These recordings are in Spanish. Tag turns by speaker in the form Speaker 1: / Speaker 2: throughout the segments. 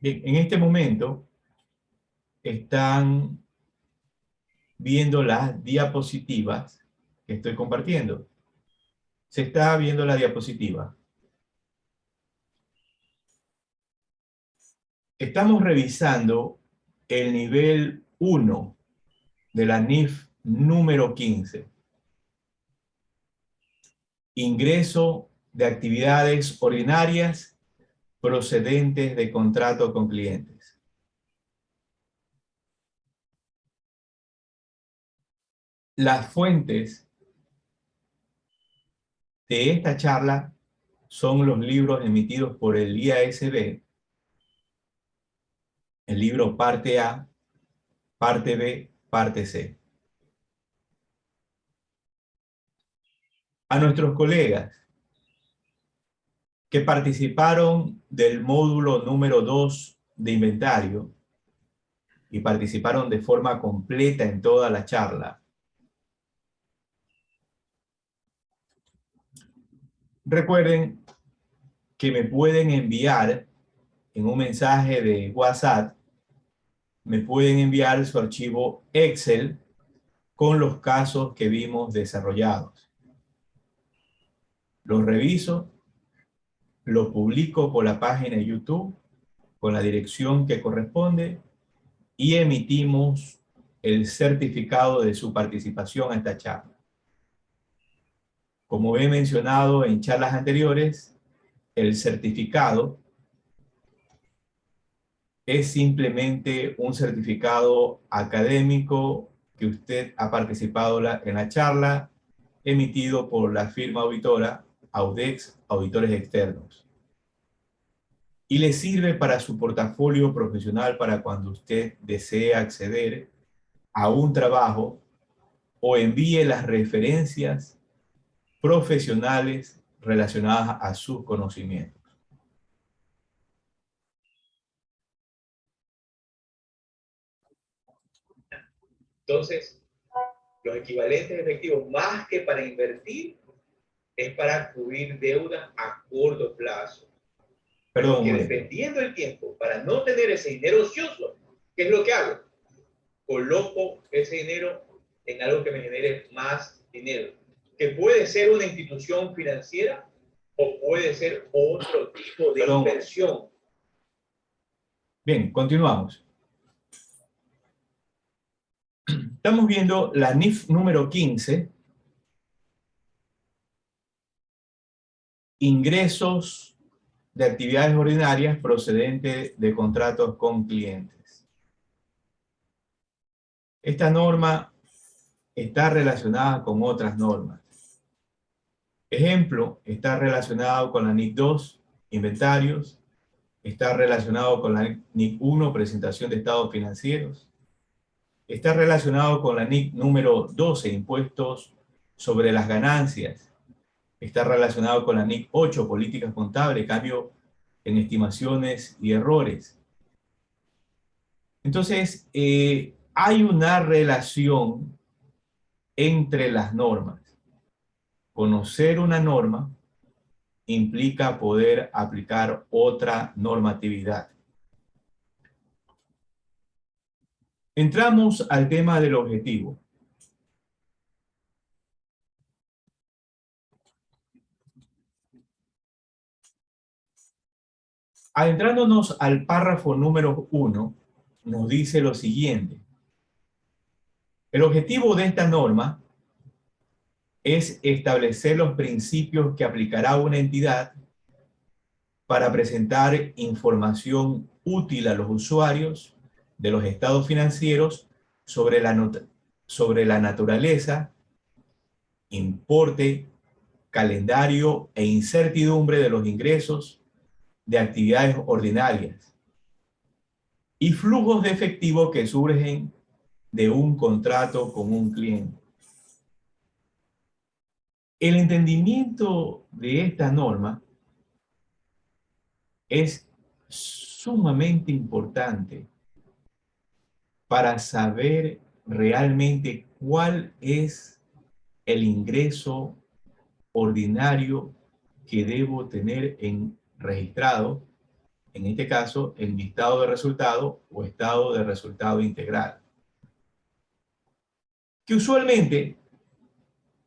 Speaker 1: Bien, en este momento están viendo las diapositivas que estoy compartiendo. Se está viendo la diapositiva. Estamos revisando el nivel 1 de la NIF número 15. Ingreso de actividades ordinarias procedentes de contrato con clientes. Las fuentes de esta charla son los libros emitidos por el IASB, el libro parte A, parte B, parte C. A nuestros colegas que participaron del módulo número 2 de inventario y participaron de forma completa en toda la charla, recuerden que me pueden enviar en un mensaje de WhatsApp, me pueden enviar su archivo Excel con los casos que vimos desarrollados. Los reviso, los publico por la página de YouTube con la dirección que corresponde y emitimos el certificado de su participación a esta charla. Como he mencionado en charlas anteriores, el certificado es simplemente un certificado académico que usted ha participado en la charla, emitido por la firma auditora Audex Auditores Externos. Y le sirve para su portafolio profesional para cuando usted desee acceder a un trabajo o envíe las referencias profesionales relacionadas a sus conocimientos. Entonces, los equivalentes efectivos, más que para invertir, es para cubrir deudas a corto plazo. Perdón, que dependiendo del tiempo, para no tener ese dinero ocioso, ¿qué es lo que hago? Coloco ese dinero en algo que me genere más dinero, que puede ser una institución financiera o puede ser otro tipo de inversión. Bien, continuamos. Estamos viendo la NIF número 15, ingresos de actividades ordinarias procedentes de contratos con clientes. Esta norma está relacionada con otras normas. Ejemplo, está relacionado con la NIC 2, inventarios, está relacionado con la NIC 1, presentación de estados financieros, está relacionado con la NIC número 12, impuestos sobre las ganancias, está relacionado con la NIC 8, políticas contables, cambio en estimaciones y errores. Entonces, hay una relación entre las normas. Conocer una norma implica poder aplicar otra normatividad. Entramos al tema del objetivo. Adentrándonos al párrafo número 1, nos dice lo siguiente. El objetivo de esta norma es establecer los principios que aplicará una entidad para presentar información útil a los usuarios de los estados financieros sobre la naturaleza, importe, calendario e incertidumbre de los ingresos de actividades ordinarias y flujos de efectivo que surgen de un contrato con un cliente. El entendimiento de esta norma es sumamente importante para saber realmente cuál es el ingreso ordinario que debo tener registrado
Speaker 2: en este caso, en mi estado de resultado o estado de resultado integral. Que usualmente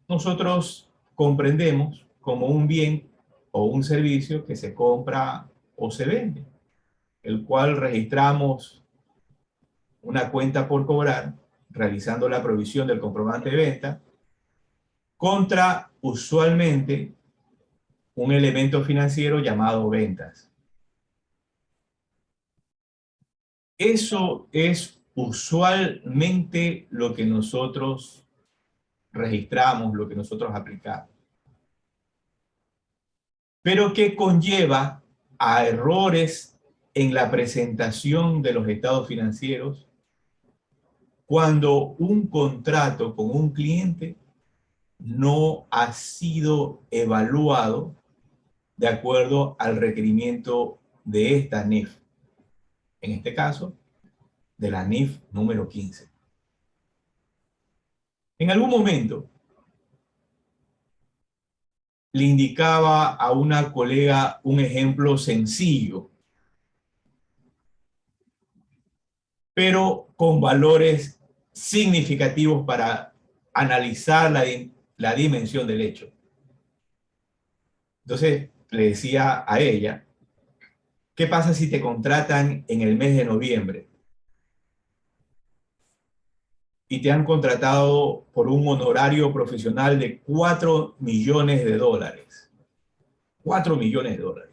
Speaker 2: nosotros comprendemos como un bien o un servicio que se compra o se vende, el cual registramos una cuenta por cobrar, realizando la provisión del comprobante de venta, contra usualmente un elemento financiero llamado ventas. Eso es usualmente lo que nosotros registramos, lo que nosotros aplicamos. Pero que conlleva a errores en la presentación de los estados financieros cuando un contrato con un cliente no ha sido evaluado de acuerdo al requerimiento de esta NIF. En este caso, de la NIF número 15. En algún momento le indicaba a una colega un ejemplo sencillo, pero con valores significativos para analizar la dimensión del hecho. Entonces le decía a ella, ¿qué pasa si te contratan en el mes de noviembre y te han contratado por un honorario profesional de $4 millones? 4 millones de dólares.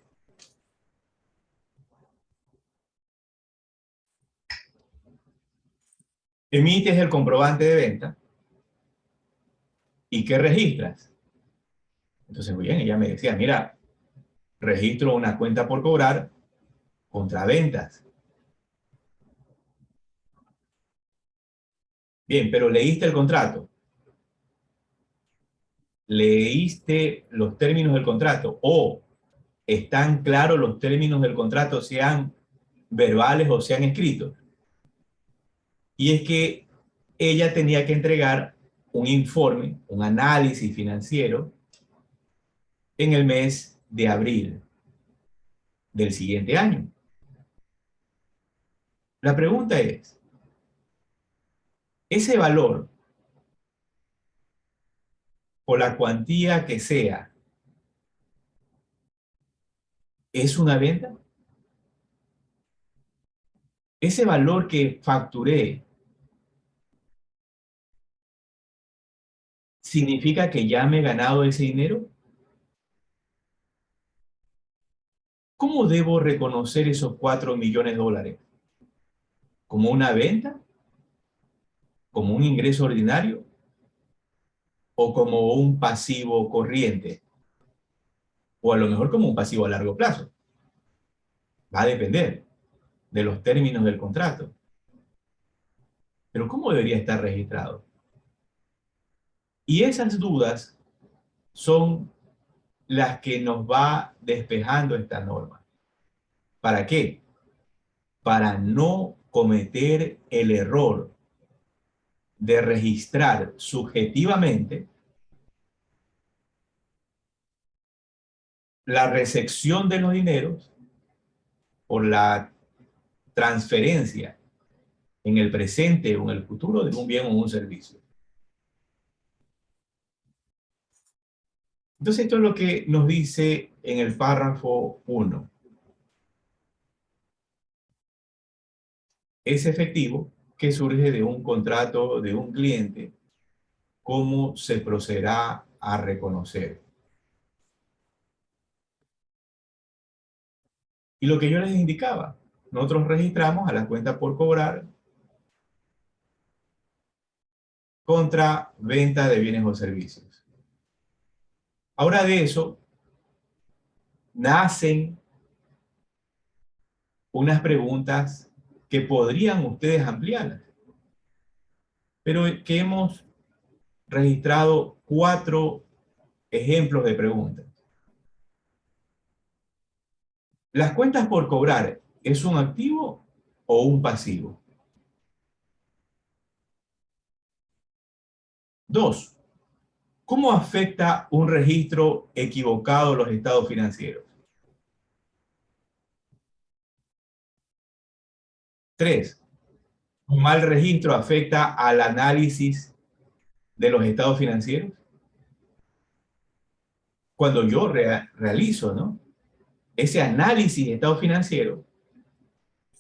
Speaker 2: Emites el comprobante de venta y ¿qué registras? Entonces, muy bien, ella me decía, mira, registro una cuenta por cobrar contra ventas. Bien, pero leíste el contrato. Leíste los términos del contrato o están claros los términos del contrato, sean verbales o sean escritos. Y es que ella tenía que entregar un informe, un análisis financiero en el mes de abril del siguiente año. La pregunta es, ese valor o la cuantía que sea, ¿es una venta? Ese valor que facturé, ¿significa que ya me he ganado ese dinero? ¿Cómo debo reconocer esos 4 millones de dólares? ¿Como una venta? ¿Como un ingreso ordinario? ¿O como un pasivo corriente? O a lo mejor como un pasivo a largo plazo. Va a depender de los términos del contrato. Pero ¿cómo debería estar registrado? Y esas dudas son las que nos va despejando esta norma. ¿Para qué? Para no cometer el error de registrar subjetivamente la recepción de los dineros por la transferencia en el presente o en el futuro de un bien o un servicio. Entonces, esto es lo que nos dice en el párrafo 1. Es efectivo que surge de un contrato de un cliente, ¿cómo se procederá a reconocer? Y lo que yo les indicaba, nosotros registramos a la cuenta por cobrar contra venta de bienes o servicios. Ahora de eso nacen unas preguntas que podrían ustedes ampliar, pero que hemos registrado 4 ejemplos de preguntas. ¿Las cuentas por cobrar es un activo o un pasivo? 2. ¿Cómo afecta un registro equivocado los estados financieros? 3. ¿Un mal registro afecta al análisis de los estados financieros? Cuando yo realizo, ¿no?, ese análisis de estado financiero,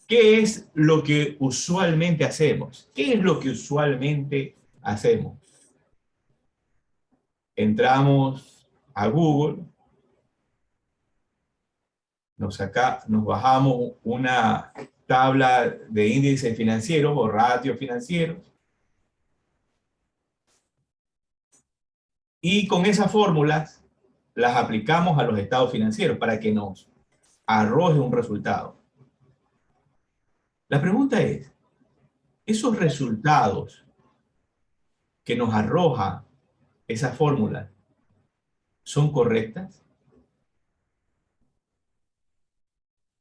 Speaker 2: ¿qué es lo que usualmente hacemos? ¿Qué es lo que usualmente hacemos? Entramos a Google, nos bajamos una tabla de índices financieros o ratios financieros, y con esas fórmulas las aplicamos a los estados financieros para que nos arroje un resultado. La pregunta es, ¿esos resultados que nos arroja esa fórmula son correctas?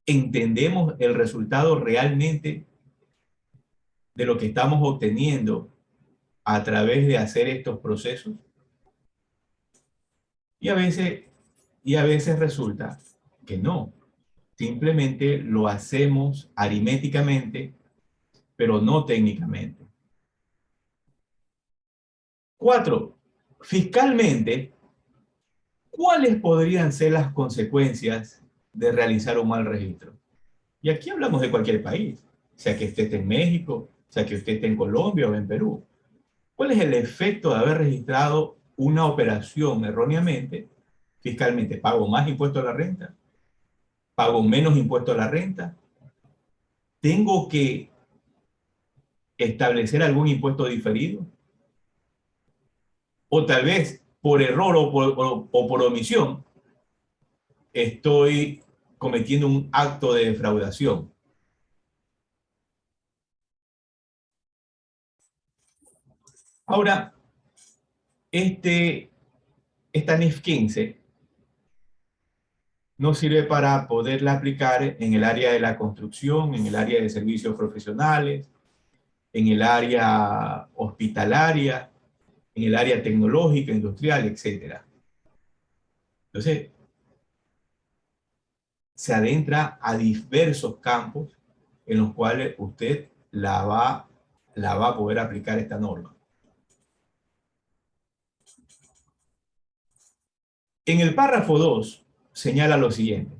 Speaker 2: ¿Entendemos el resultado realmente de lo que estamos obteniendo a través de hacer estos procesos? Y a veces resulta que no. Simplemente lo hacemos aritméticamente, pero no técnicamente. 4. Fiscalmente, ¿cuáles podrían ser las consecuencias de realizar un mal registro? Y aquí hablamos de cualquier país, sea que usted esté en México, sea que usted esté en Colombia o en Perú. ¿Cuál es el efecto de haber registrado una operación erróneamente? Fiscalmente, ¿pago más impuesto a la renta? ¿Pago menos impuesto a la renta? ¿Tengo que establecer algún impuesto diferido? O tal vez por error o por omisión estoy cometiendo un acto de defraudación. Ahora, esta NIF 15 nos sirve para poderla aplicar en el área de la construcción, en el área de servicios profesionales, en el área hospitalaria, en el área tecnológica, industrial, etc. Entonces, se adentra a diversos campos en los cuales usted la va a poder aplicar esta norma. En el párrafo 2 señala lo siguiente.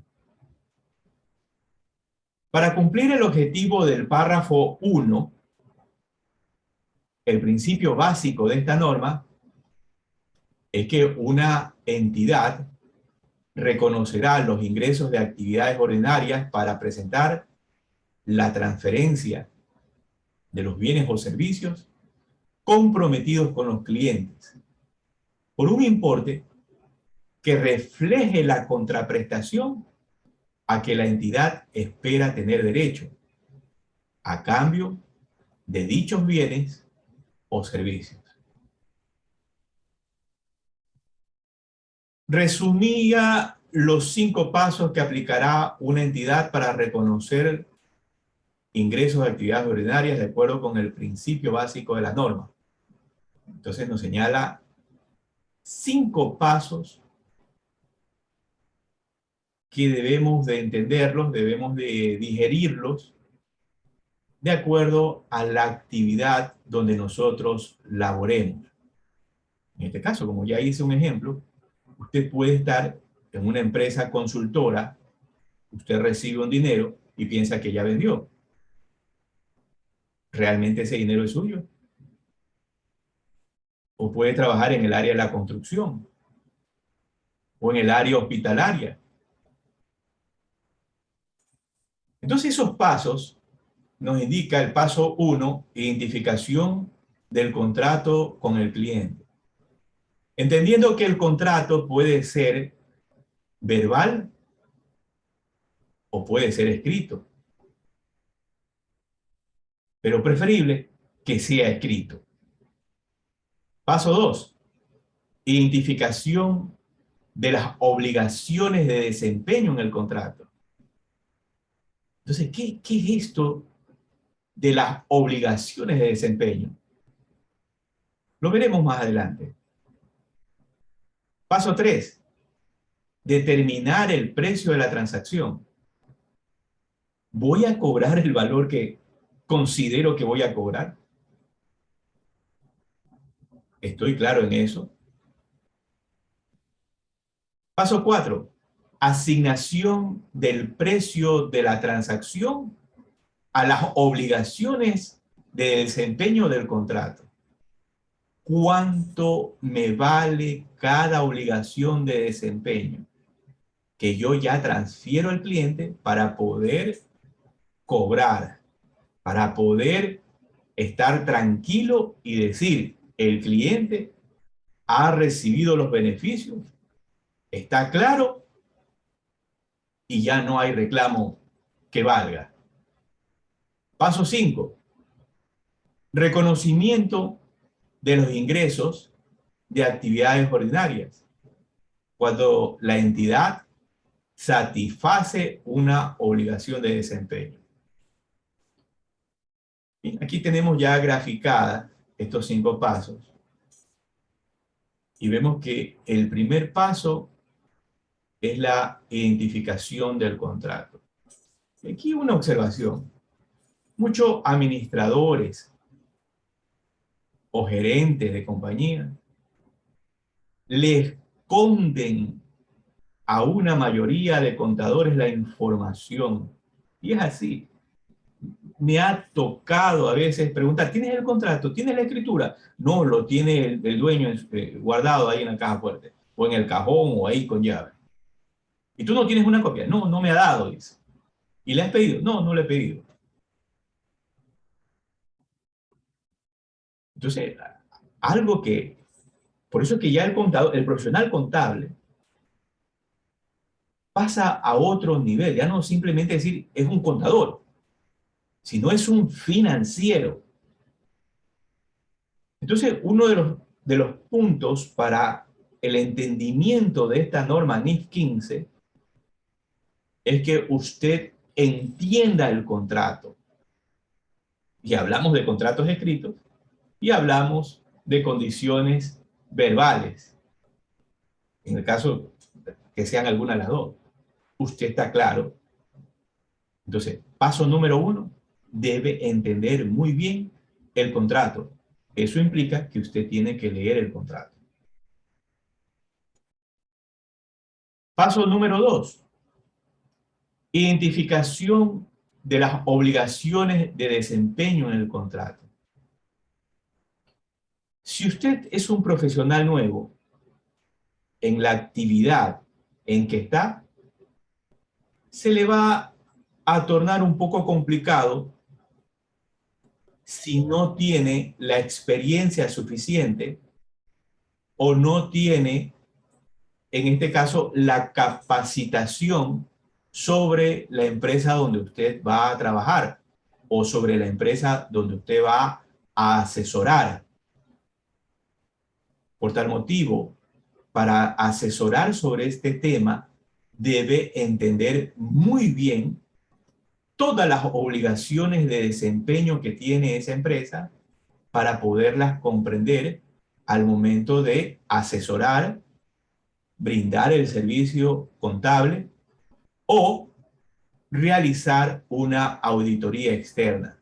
Speaker 2: Para cumplir el objetivo del párrafo 1, el principio básico de esta norma es que una entidad reconocerá los ingresos de actividades ordinarias para presentar la transferencia de los bienes o servicios comprometidos con los clientes por un importe que refleje la contraprestación a que la entidad espera tener derecho a cambio de dichos bienes o servicios. Resumía los 5 pasos que aplicará una entidad para reconocer ingresos de actividades ordinarias de acuerdo con el principio básico de la norma. Entonces nos señala 5 pasos que debemos de entenderlos, debemos de digerirlos de acuerdo a la actividad donde nosotros laboremos. En este caso, como ya hice un ejemplo, usted puede estar en una empresa consultora, usted recibe un dinero y piensa que ya vendió. ¿Realmente ese dinero es suyo? O puede trabajar en el área de la construcción o en el área hospitalaria. Entonces esos pasos nos indica el paso 1, identificación del contrato con el cliente. Entendiendo que el contrato puede ser verbal o puede ser escrito, pero preferible que sea escrito. Paso 2, identificación de las obligaciones de desempeño en el contrato. Entonces, ¿qué es esto de las obligaciones de desempeño? Lo veremos más adelante. Paso 3, determinar el precio de la transacción. ¿Voy a cobrar el valor que considero que voy a cobrar. ¿Estoy claro en eso? Paso 4. Asignación del precio de la transacción a las obligaciones de desempeño del contrato. ¿Cuánto me vale cada obligación de desempeño que yo ya transfiero al cliente para poder cobrar, para poder estar tranquilo y decir, el cliente ha recibido los beneficios, está claro y ya no hay reclamo que valga? Paso 5. Reconocimiento de los ingresos de actividades ordinarias. Cuando la entidad satisface una obligación de desempeño. Bien, aquí tenemos ya graficadas estos 5 pasos. Y vemos que el primer paso es la identificación del contrato. Aquí una observación. Muchos administradores o gerentes de compañía le esconden a una mayoría de contadores la información. Y es así. Me ha tocado a veces preguntar, ¿tienes el contrato? ¿Tienes la escritura? No, lo tiene el dueño guardado ahí en la caja fuerte, o en el cajón, o ahí con llave. ¿Y tú no tienes una copia? No, no me ha dado, dice. ¿Y le has pedido? No, no le he pedido. Entonces, algo que, por eso que ya el contador, el profesional contable, pasa a otro nivel, ya no simplemente decir es un contador, sino es un financiero. Entonces, uno de los puntos para el entendimiento de esta norma NIF 15 es que usted entienda el contrato. Y hablamos de contratos escritos y hablamos de condiciones verbales. En el caso que sean alguna de las dos. Usted está claro. Entonces, paso número 1, debe entender muy bien el contrato. Eso implica que usted tiene que leer el contrato. Paso número 2, identificación de las obligaciones de desempeño en el contrato. Si usted es un profesional nuevo en la actividad en que está, se le va a tornar un poco complicado si no tiene la experiencia suficiente o no tiene, en este caso, la capacitación sobre la empresa donde usted va a trabajar o sobre la empresa donde usted va a asesorar. Por tal motivo, para asesorar sobre este tema, debe entender muy bien todas las obligaciones de desempeño que tiene esa empresa para poderlas comprender al momento de asesorar, brindar el servicio contable o realizar una auditoría externa.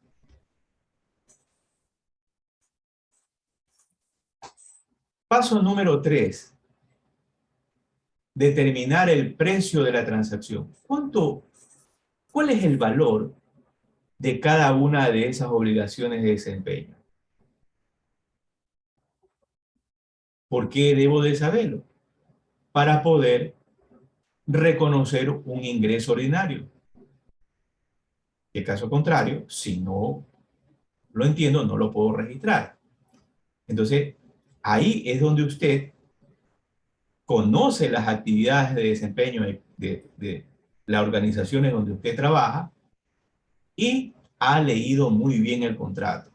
Speaker 2: Paso número 3. Determinar el precio de la transacción. ¿Cuál es el valor de cada una de esas obligaciones de desempeño? ¿Por qué debo de saberlo? Para poder reconocer un ingreso ordinario. En caso contrario, si no lo entiendo, no lo puedo registrar. Entonces, ahí es donde usted conoce las actividades de desempeño de las organizaciones donde usted trabaja y ha leído muy bien el contrato.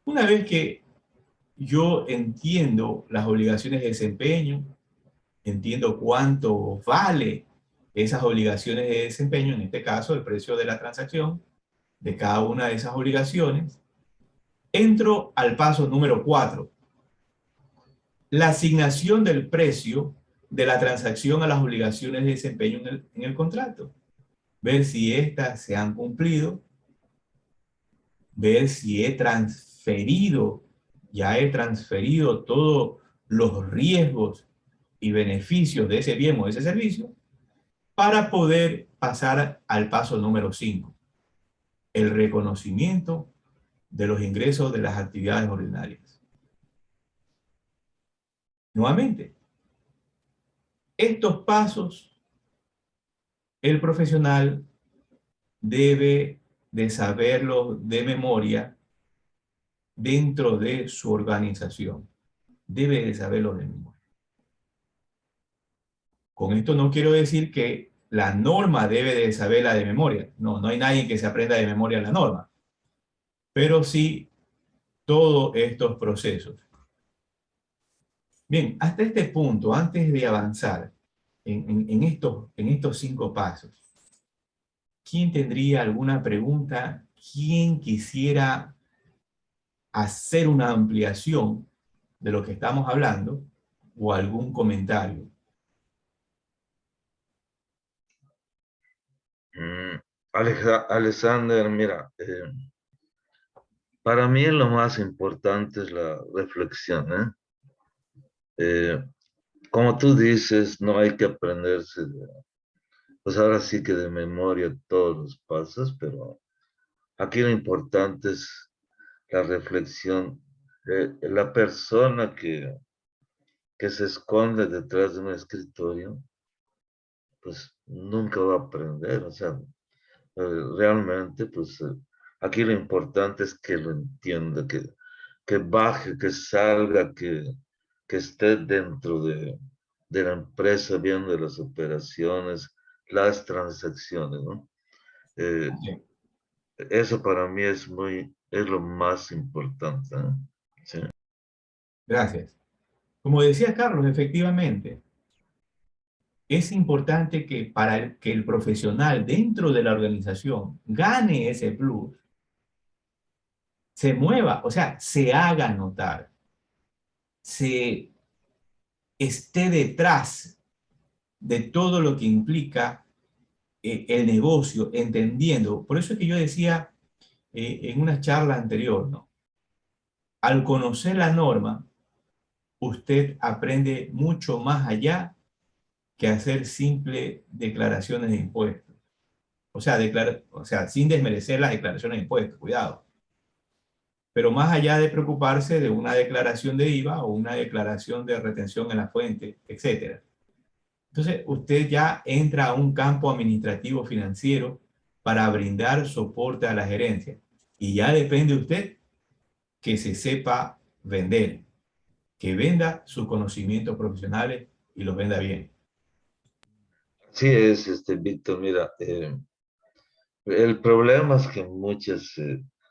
Speaker 2: Una vez que yo entiendo las obligaciones de desempeño, entiendo cuánto vale esas obligaciones de desempeño, en este caso el precio de la transacción de cada una de esas obligaciones, entro al paso número 4, la asignación del precio de la transacción a las obligaciones de desempeño en el contrato. Ver si éstas se han cumplido ver si ya he transferido todos los riesgos y beneficios de ese bien o de ese servicio para poder pasar al paso número 5, el reconocimiento de los ingresos de las actividades ordinarias. Nuevamente, estos pasos el profesional debe de saberlos de memoria dentro de su organización. Debe de saberlo de memoria. Con esto no quiero decir que la norma debe de saberla de memoria. No, no hay nadie que se aprenda de memoria la norma. Pero sí todos estos procesos. Bien, hasta este punto, antes de avanzar en estos 5 pasos, ¿quién tendría alguna pregunta? ¿Quién quisiera hacer una ampliación de lo que estamos hablando o algún comentario?
Speaker 3: Alexander, mira, para mí lo más importante es la reflexión, ¿eh? Como tú dices, no hay que aprenderse, pues ahora sí que de memoria todos los pasos, pero aquí lo importante es la reflexión. La persona que se esconde detrás de un escritorio, pues nunca va a aprender, o sea, realmente, pues aquí lo importante es que lo entienda, que baje, que salga, que esté dentro de la empresa viendo las operaciones, las transacciones, ¿no? Eh,
Speaker 2: Sí.
Speaker 3: Eso para mí es lo más importante, ¿eh? Sí.
Speaker 2: Gracias. Como decía Carlos, efectivamente, es importante que para que el profesional dentro de la organización gane ese plus, se mueva, o sea, se haga notar, se esté detrás de todo lo que implica el negocio, entendiendo. Por eso es que yo decía en una charla anterior, ¿no? Al conocer la norma, usted aprende mucho más allá que hacer simples declaraciones de impuestos. O sea, sin desmerecer las declaraciones de impuestos, cuidado. Pero más allá de preocuparse de una declaración de IVA o una declaración de retención en la fuente, etc. Entonces, usted ya entra a un campo administrativo financiero para brindar soporte a la gerencia. Y ya depende de usted que se sepa vender, que venda sus conocimientos profesionales y los venda bien.
Speaker 3: Sí es, Víctor, mira, el problema es que muchas,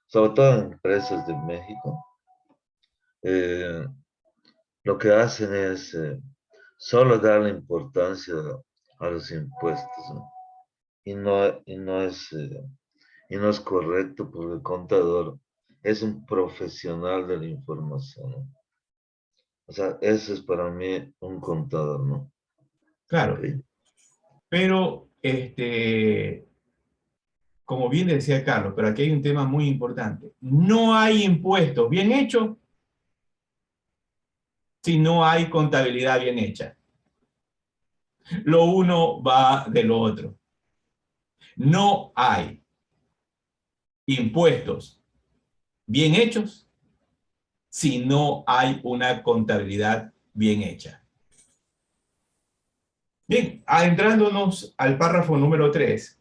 Speaker 3: sobre todo en empresas de México, eh, lo que hacen es solo darle importancia a los impuestos, ¿no? Y no es correcto porque el contador es un profesional de la información, ¿no? O sea, eso es para mí un contador, ¿no? Ok.
Speaker 2: Claro, pero como bien decía Carlos, pero aquí hay un tema muy importante. No hay impuestos bien hechos si no hay contabilidad bien hecha. Lo uno va de lo otro. No hay impuestos bien hechos si no hay una contabilidad bien hecha. Bien, adentrándonos al párrafo número 3,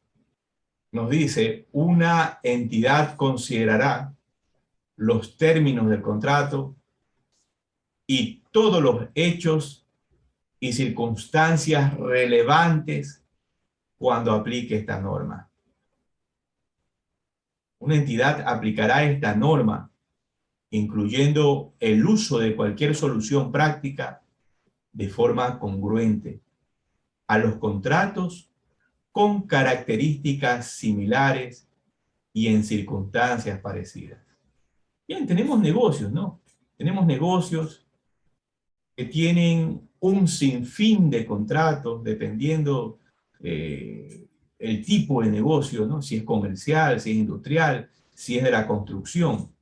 Speaker 2: nos dice, una entidad considerará los términos del contrato y todos los hechos y circunstancias relevantes cuando aplique esta norma. Una entidad aplicará esta norma, incluyendo el uso de cualquier solución práctica de forma congruente a los contratos con características similares y en circunstancias parecidas. Bien, tenemos negocios, ¿no? Tenemos negocios que tienen un sinfín de contratos dependiendo el tipo de negocio, ¿no? Si es comercial, si es industrial, si es de la construcción.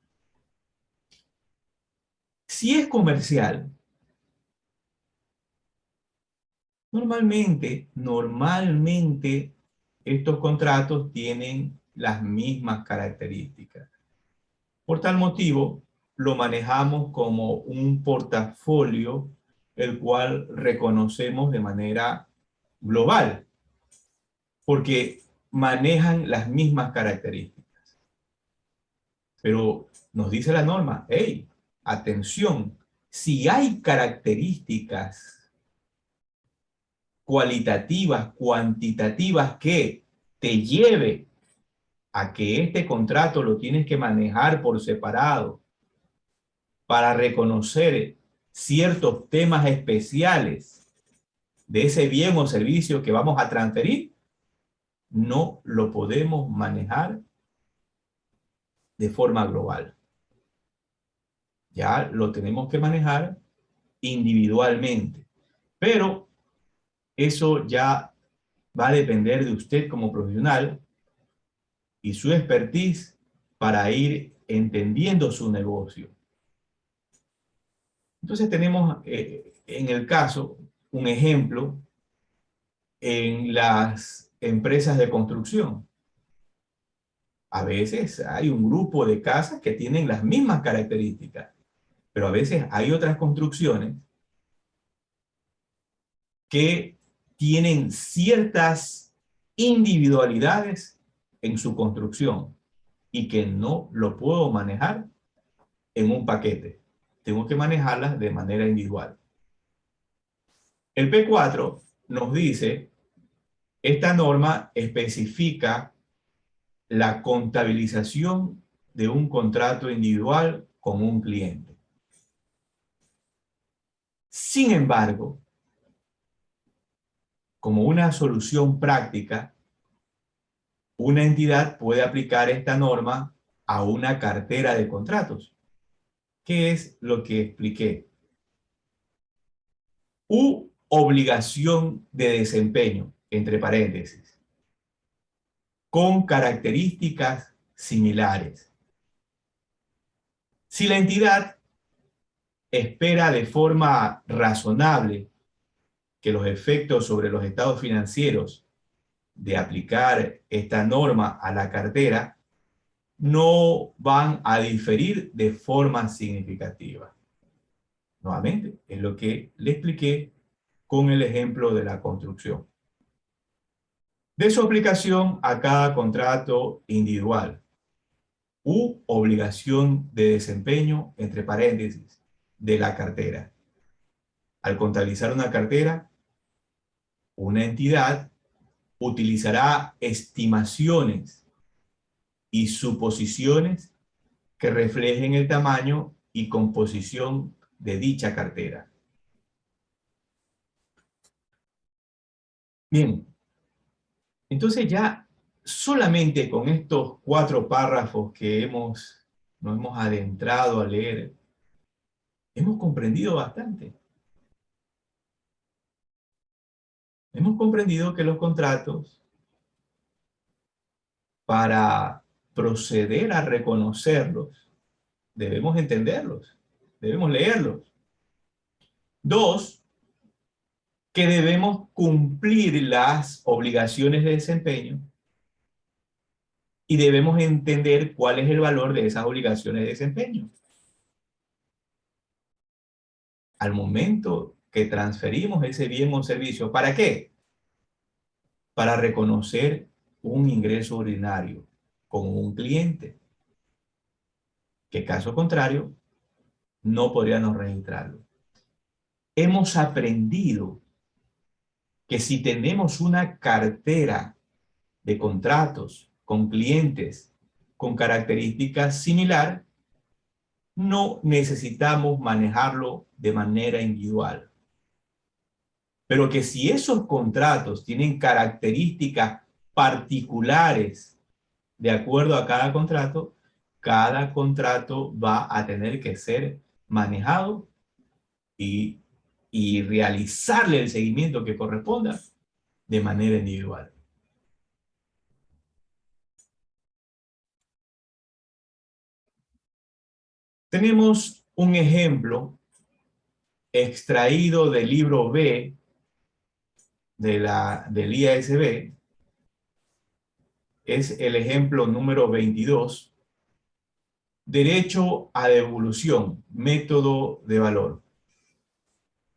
Speaker 2: Si es comercial, normalmente estos contratos tienen las mismas características. Por tal motivo, lo manejamos como un portafolio, el cual reconocemos de manera global, porque manejan las mismas características. Pero nos dice la norma, hey, atención, si hay características cualitativas, cuantitativas que te lleve a que este contrato lo tienes que manejar por separado para reconocer ciertos temas especiales de ese bien o servicio que vamos a transferir, no lo podemos manejar de forma global. Ya lo tenemos que manejar individualmente. Pero eso ya va a depender de usted como profesional y su expertise para ir entendiendo su negocio. Entonces tenemos en el caso un ejemplo en las empresas de construcción. A veces hay un grupo de casas que tienen las mismas características, pero a veces hay otras construcciones que tienen ciertas individualidades en su construcción y que no lo puedo manejar en un paquete. Tengo que manejarlas de manera individual. El P4 nos dice, esta norma especifica la contabilización de un contrato individual con un cliente. Sin embargo, como una solución práctica, una entidad puede aplicar esta norma a una cartera de contratos. ¿Qué es lo que expliqué? U obligación de desempeño, entre paréntesis, con características similares. Si la entidad espera de forma razonable que los efectos sobre los estados financieros de aplicar esta norma a la cartera no van a diferir de forma significativa. Nuevamente, es lo que le expliqué con el ejemplo de la construcción. De su aplicación a cada contrato individual u obligación de desempeño, entre paréntesis, de la cartera. Al contabilizar una cartera, una entidad utilizará estimaciones y suposiciones que reflejen el tamaño y composición de dicha cartera. Bien, entonces ya solamente con estos 4 párrafos que nos hemos adentrado a leer, hemos comprendido bastante. Hemos comprendido que los contratos, para proceder a reconocerlos, debemos entenderlos, debemos leerlos. 2, que debemos cumplir las obligaciones de desempeño y debemos entender cuál es el valor de esas obligaciones de desempeño. Al momento que transferimos ese bien o servicio, ¿para qué? Para reconocer un ingreso ordinario con un cliente, que caso contrario, no podríamos registrarlo. Hemos aprendido que si tenemos una cartera de contratos con clientes con características similares, no necesitamos manejarlo de manera individual. Pero que si esos contratos tienen características particulares de acuerdo a cada contrato va a tener que ser manejado y realizarle el seguimiento que corresponda de manera individual. Tenemos un ejemplo extraído del libro B del IASB. Es el ejemplo número 22. Derecho a devolución, método de valor.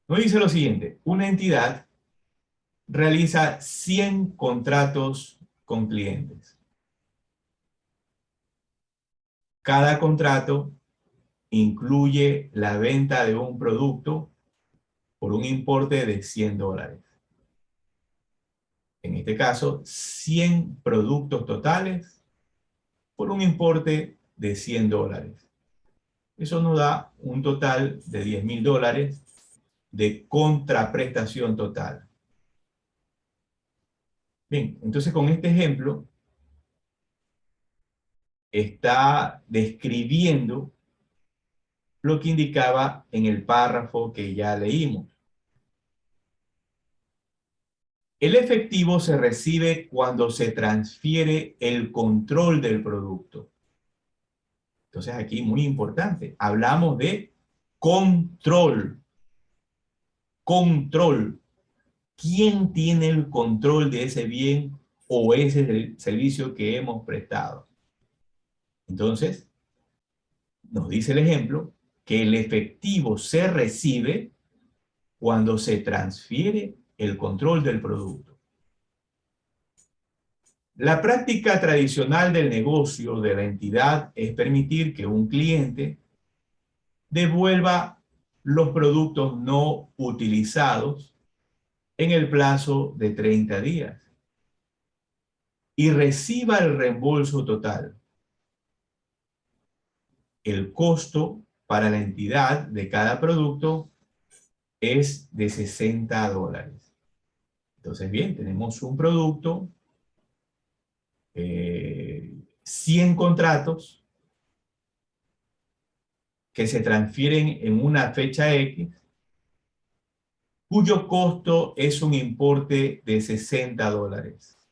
Speaker 2: Nos dice lo siguiente: una entidad realiza 100 contratos con clientes. Cada contrato incluye la venta de un producto por un importe de $100. En este caso, 100 productos totales por un importe de $100. Eso nos da un total de $10.000 de contraprestación total. Bien, entonces con este ejemplo está describiendo lo que indicaba en el párrafo que ya leímos. El efectivo se recibe cuando se transfiere el control del producto. Entonces aquí muy importante, hablamos de control. Control. ¿Quién tiene el control de ese bien o ese servicio que hemos prestado? Entonces, nos dice el ejemplo que el efectivo se recibe cuando se transfiere el control del producto. La práctica tradicional del negocio de la entidad es permitir que un cliente devuelva los productos no utilizados en el plazo de 30 días y reciba el reembolso total. El costo para la entidad de cada producto es de $60. Entonces, bien, tenemos un producto, 100 contratos que se transfieren en una fecha X, cuyo costo es un importe de $60.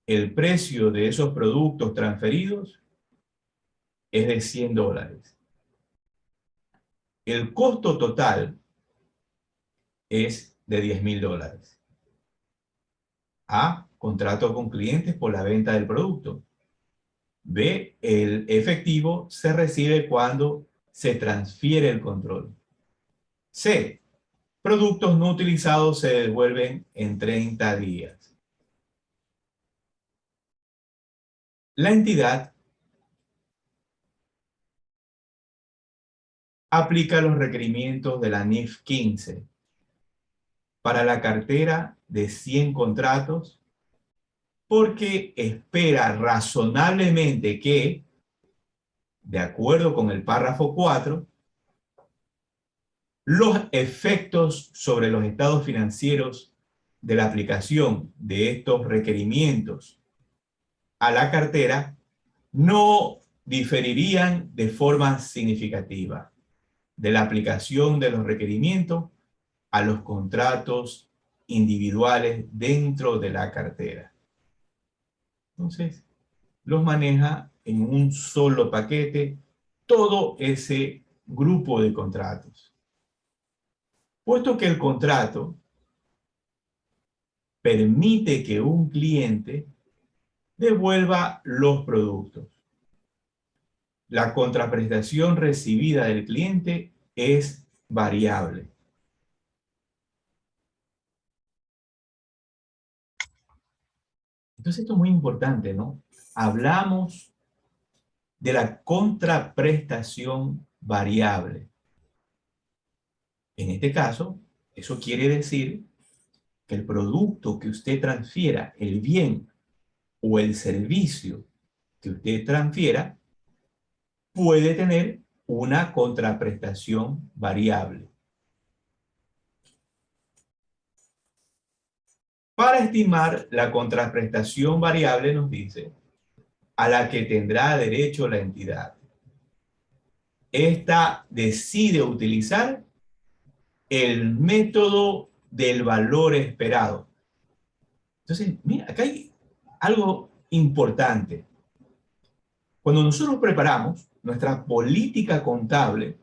Speaker 2: El precio de esos productos transferidos es de $100. El costo total es de $10.000. A, contrato con clientes por la venta del producto. B, el efectivo se recibe cuando se transfiere el control. C, productos no utilizados se devuelven en 30 días. La entidad aplica los requerimientos de la NIF 15 para la cartera de 100 contratos porque espera razonablemente que, de acuerdo con el párrafo 4, los efectos sobre los estados financieros de la aplicación de estos requerimientos a la cartera no diferirían de forma significativa de la aplicación de los requerimientos a los contratos individuales dentro de la cartera. Entonces, los maneja en un solo paquete todo ese grupo de contratos. Puesto que el contrato permite que un cliente devuelva los productos, la contraprestación recibida del cliente es variable. Entonces esto es muy importante, ¿no? Hablamos de la contraprestación variable. En este caso, eso quiere decir que el producto que usted transfiera, el bien o el servicio que usted transfiera, puede tener una contraprestación variable. Para estimar la contraprestación variable nos dice a la que tendrá derecho la entidad. Esta decide utilizar el método del valor esperado. Entonces, mira, acá hay algo importante. Cuando nosotros preparamos nuestra política contable,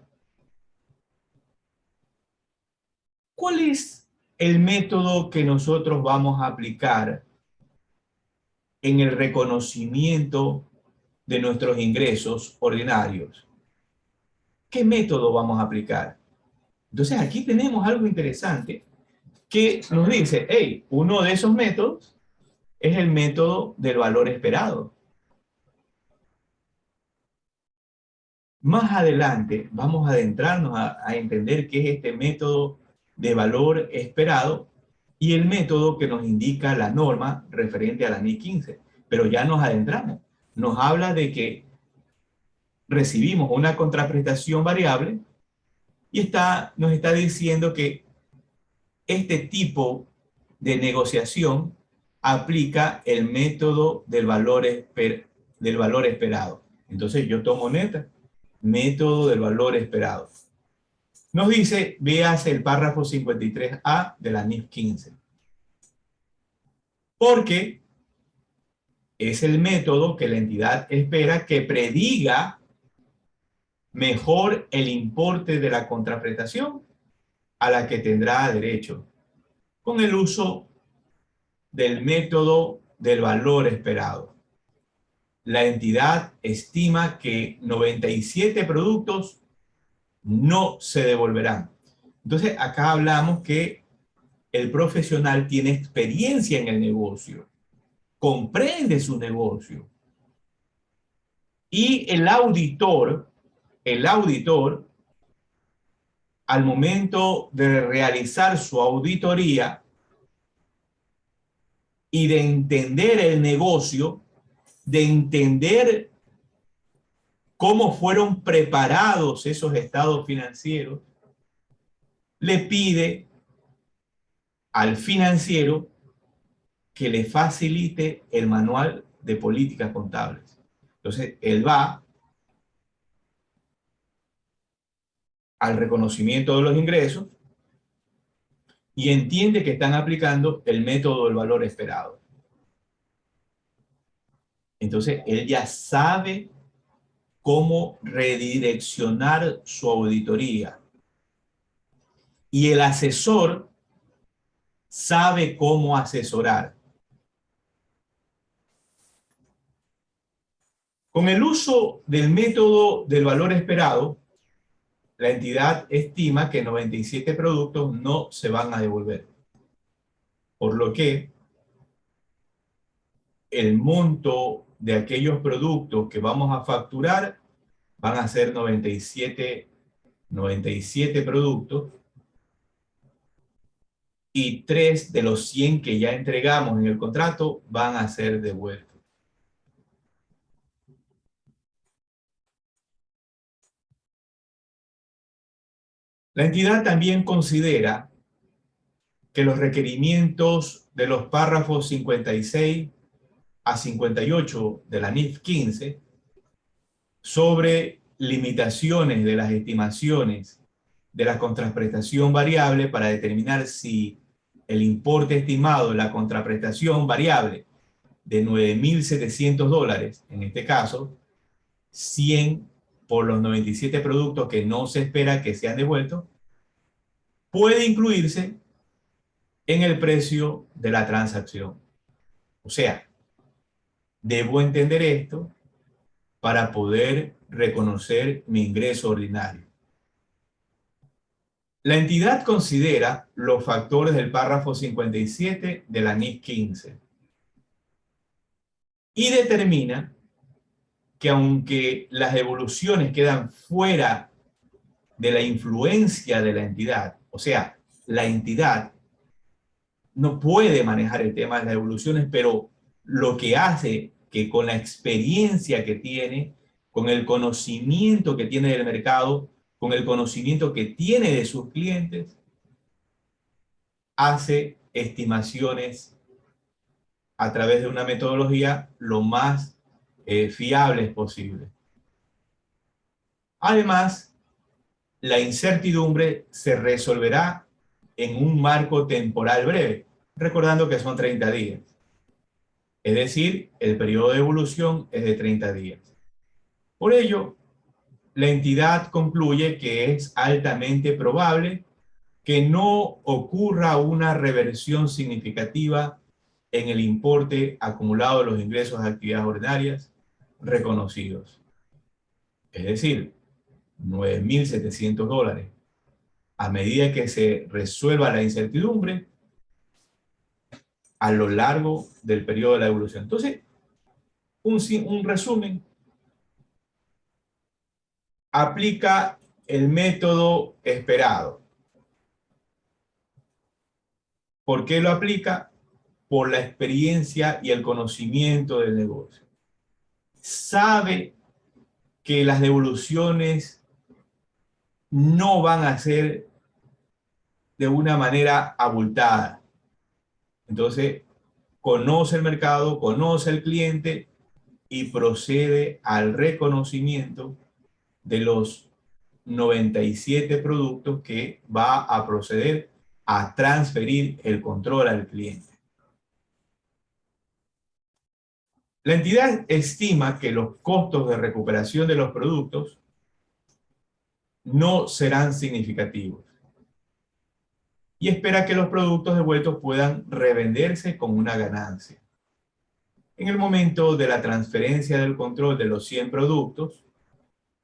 Speaker 2: ¿cuál es el método que nosotros vamos a aplicar en el reconocimiento de nuestros ingresos ordinarios? ¿Qué método vamos a aplicar? Entonces aquí tenemos algo interesante que nos dice, hey, uno de esos métodos es el método del valor esperado. Más adelante vamos a adentrarnos a entender qué es este método de valor esperado y el método que nos indica la norma referente a la NIF 15. Pero ya nos adentramos. Nos habla de que recibimos una contraprestación variable y nos está diciendo que este tipo de negociación aplica el método del valor esperado. Entonces yo tomo nota, método del valor esperado. Nos dice, veas el párrafo 53A de la NIF 15. Porque es el método que la entidad espera que prediga mejor el importe de la contraprestación a la que tendrá derecho, con el uso del método del valor esperado. La entidad estima que 97 productos no se devolverán. Entonces, acá hablamos que el profesional tiene experiencia en el negocio, comprende su negocio. Y el auditor, al momento de realizar su auditoría y de entender el negocio, de entender cómo fueron preparados esos estados financieros, le pide al financiero que le facilite el manual de políticas contables. Entonces, él va al reconocimiento de los ingresos y entiende que están aplicando el método del valor esperado. Entonces, él ya sabe cómo redireccionar su auditoría. Y el asesor sabe cómo asesorar. Con el uso del método del valor esperado, la entidad estima que 97 productos no se van a devolver. Por lo que el monto de aquellos productos que vamos a facturar van a ser 97 productos y 3 de los 100 que ya entregamos en el contrato van a ser devueltos. La entidad también considera que los requerimientos de los párrafos 56 a 58 de la NIF 15 sobre limitaciones de las estimaciones de la contraprestación variable para determinar si el importe estimado de la contraprestación variable de $9.700, en este caso, 100 por los 97 productos que no se espera que sean devueltos, puede incluirse en el precio de la transacción. O sea, debo entender esto para poder reconocer mi ingreso ordinario. La entidad considera los factores del párrafo 57 de la NIF 15 y determina que aunque las devoluciones quedan fuera de la influencia de la entidad, o sea, la entidad no puede manejar el tema de las devoluciones, pero lo que hace que con la experiencia que tiene, con el conocimiento que tiene del mercado, con el conocimiento que tiene de sus clientes, hace estimaciones a través de una metodología lo más fiables posible. Además, la incertidumbre se resolverá en un marco temporal breve, recordando que son 30 días. Es decir, el periodo de evolución es de 30 días. Por ello, la entidad concluye que es altamente probable que no ocurra una reversión significativa en el importe acumulado de los ingresos de actividades ordinarias reconocidos. Es decir, $9.700. A medida que se resuelva la incertidumbre a lo largo del periodo de la evolución. Entonces, un resumen, aplica el método esperado. ¿Por qué lo aplica? Por la experiencia y el conocimiento del negocio. Sabe que las devoluciones no van a ser de una manera abultada. Entonces, conoce el mercado, conoce el cliente y procede al reconocimiento de los 97 productos que va a proceder a transferir el control al cliente. La entidad estima que los costos de recuperación de los productos no serán significativos y espera que los productos devueltos puedan revenderse con una ganancia. En el momento de la transferencia del control de los 100 productos,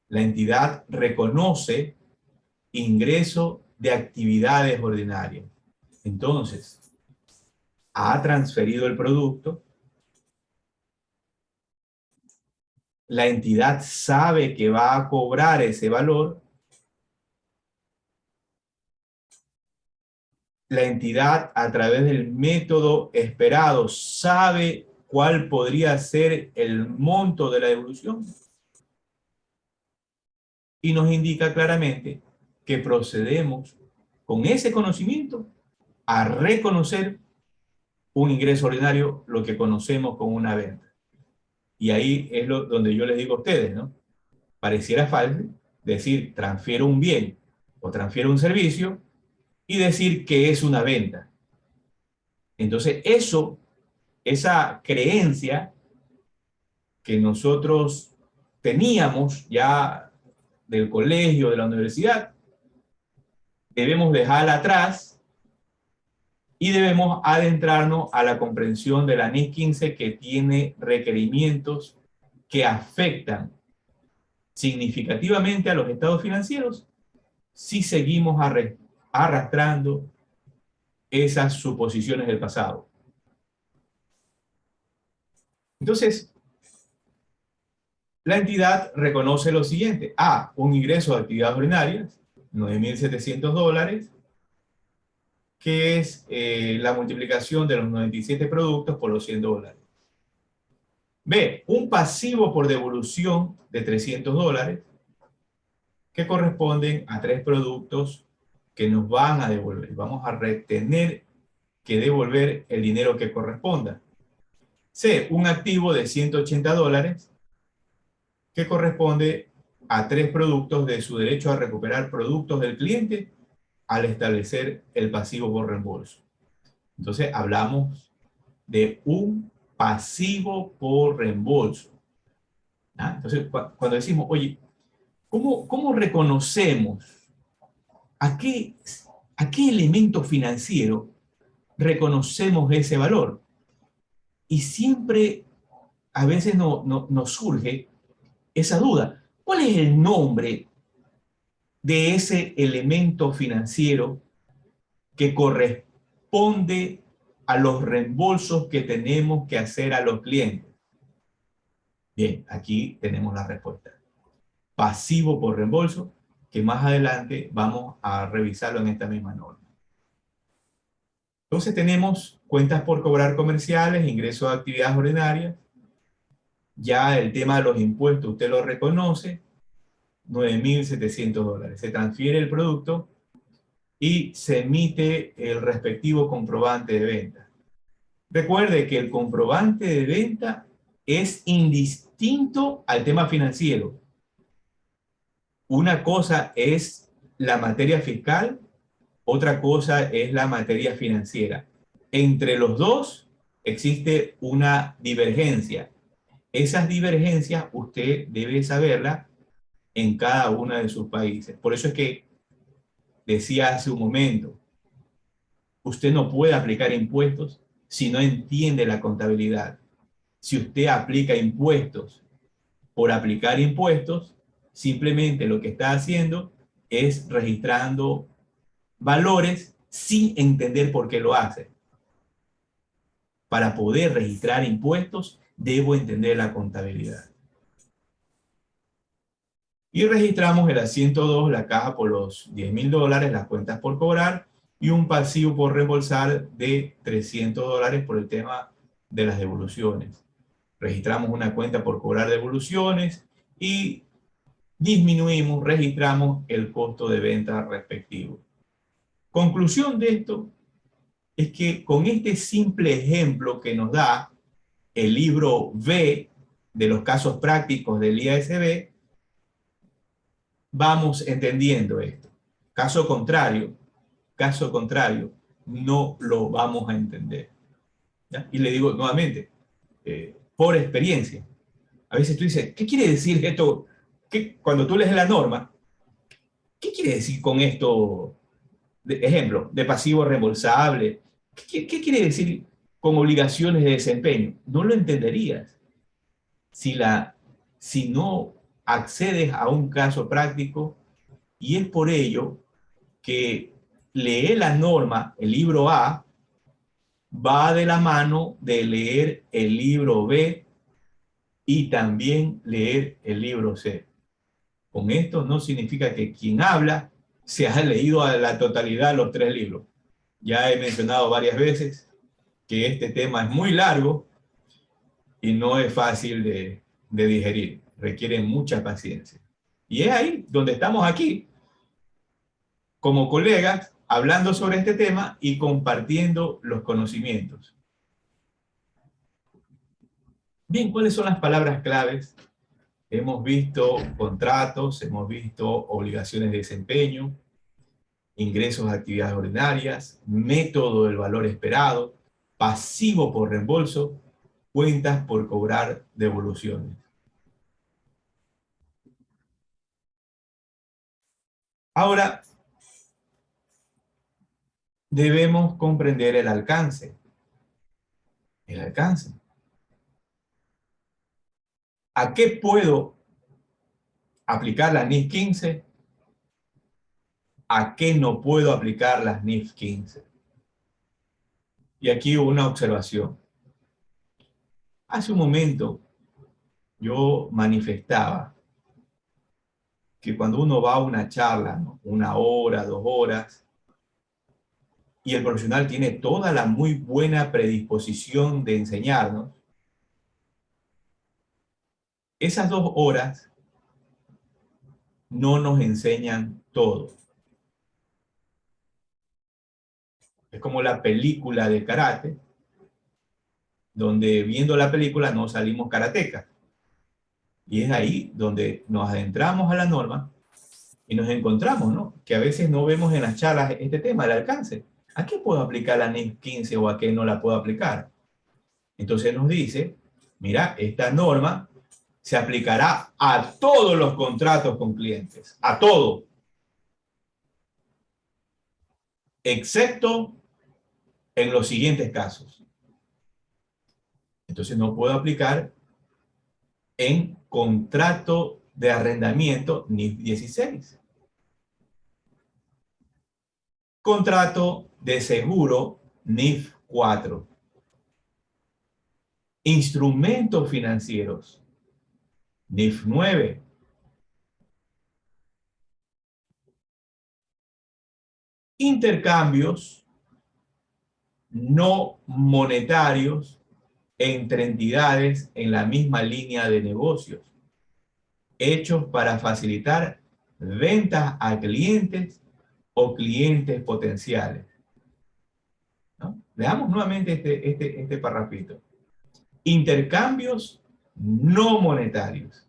Speaker 2: la entidad reconoce ingreso de actividades ordinarias. Entonces, ha transferido el producto, la entidad sabe que va a cobrar ese valor, la entidad a través del método esperado sabe cuál podría ser el monto de la devolución y nos indica claramente que procedemos con ese conocimiento a reconocer un ingreso ordinario, lo que conocemos como una venta. Y ahí es donde yo les digo a ustedes, ¿no? Pareciera fácil decir transfiero un bien o transfiero un servicio y decir que es una venta. Entonces esa creencia que nosotros teníamos ya del colegio, de la universidad, debemos dejarla atrás y debemos adentrarnos a la comprensión de la NIS 15 que tiene requerimientos que afectan significativamente a los estados financieros si seguimos arrastrando esas suposiciones del pasado. Entonces, la entidad reconoce lo siguiente. A, un ingreso de actividades ordinarias, $9.700, que es la multiplicación de los 97 productos por los $100. B, un pasivo por devolución de $300, que corresponden a 3 productos que nos van a devolver. Vamos a retener que devolver el dinero que corresponda. C, un activo de $180 que corresponde a 3 productos de su derecho a recuperar productos del cliente al establecer el pasivo por reembolso. Entonces hablamos de un pasivo por reembolso. ¿Ah? Entonces cuando decimos, oye, ¿cómo reconocemos a qué elemento financiero reconocemos ese valor? Y siempre a veces nos surge esa duda. ¿Cuál es el nombre de ese elemento financiero que corresponde a los reembolsos que tenemos que hacer a los clientes? Bien, aquí tenemos la respuesta. Pasivo por reembolso, que más adelante vamos a revisarlo en esta misma norma. Entonces tenemos cuentas por cobrar comerciales, ingresos de actividades ordinarias. Ya el tema de los impuestos usted lo reconoce, $9.700. Se transfiere el producto y se emite el respectivo comprobante de venta. Recuerde que el comprobante de venta es indistinto al tema financiero. Una cosa es la materia fiscal, otra cosa es la materia financiera. Entre los dos existe una divergencia. Esas divergencias usted debe saberlas en cada uno de sus países. Por eso es que decía hace un momento, usted no puede aplicar impuestos si no entiende la contabilidad. Si usted aplica impuestos por aplicar impuestos, simplemente lo que está haciendo es registrando valores sin entender por qué lo hace. Para poder registrar impuestos, debo entender la contabilidad. Y registramos el asiento 2, la caja por los $10,000, las cuentas por cobrar y un pasivo por reembolsar de $300 por el tema de las devoluciones. Registramos una cuenta por cobrar devoluciones y disminuimos, registramos el costo de venta respectivo. Conclusión de esto es que con este simple ejemplo que nos da el libro B de los casos prácticos del IASB, vamos entendiendo esto. Caso contrario, no lo vamos a entender. ¿Ya? Y le digo nuevamente, por experiencia, a veces tú dices, ¿qué quiere decir esto? Cuando tú lees la norma, ¿qué quiere decir con esto? Ejemplo, de pasivo reembolsable. ¿Qué quiere decir con obligaciones de desempeño? No lo entenderías si no accedes a un caso práctico, y es por ello que leer la norma, el libro A, va de la mano de leer el libro B y también leer el libro C. Con esto no significa que quien habla se ha leído a la totalidad los 3 libros. Ya he mencionado varias veces que este tema es muy largo y no es fácil de digerir. Requiere mucha paciencia. Y es ahí donde estamos aquí, como colegas, hablando sobre este tema y compartiendo los conocimientos. Bien, ¿cuáles son las palabras claves? Hemos visto contratos, hemos visto obligaciones de desempeño, ingresos a actividades ordinarias, método del valor esperado, pasivo por reembolso, cuentas por cobrar devoluciones. Ahora, debemos comprender el alcance. El alcance. ¿A qué puedo aplicar la NIF 15? ¿A qué no puedo aplicar las NIF 15? Y aquí una observación. Hace un momento yo manifestaba que cuando uno va a una charla, ¿no? 1 hora, 2 horas, y el profesional tiene toda la muy buena predisposición de enseñarnos, esas 2 horas no nos enseñan todo. Es como la película de karate, donde viendo la película no salimos karatecas. Y es ahí donde nos adentramos a la norma y nos encontramos, ¿no? Que a veces no vemos en las charlas este tema, el alcance. ¿A qué puedo aplicar la NIF 15 o a qué no la puedo aplicar? Entonces nos dice, mira, esta norma se aplicará a todos los contratos con clientes, a todo, excepto en los siguientes casos. Entonces no puedo aplicar en contrato de arrendamiento NIF 16. Contrato de seguro NIF 4. Instrumentos financieros NIF 9. Intercambios no monetarios entre entidades en la misma línea de negocios, hechos para facilitar ventas a clientes o clientes potenciales. ¿No? Veamos nuevamente este parrafito. Intercambios no monetarios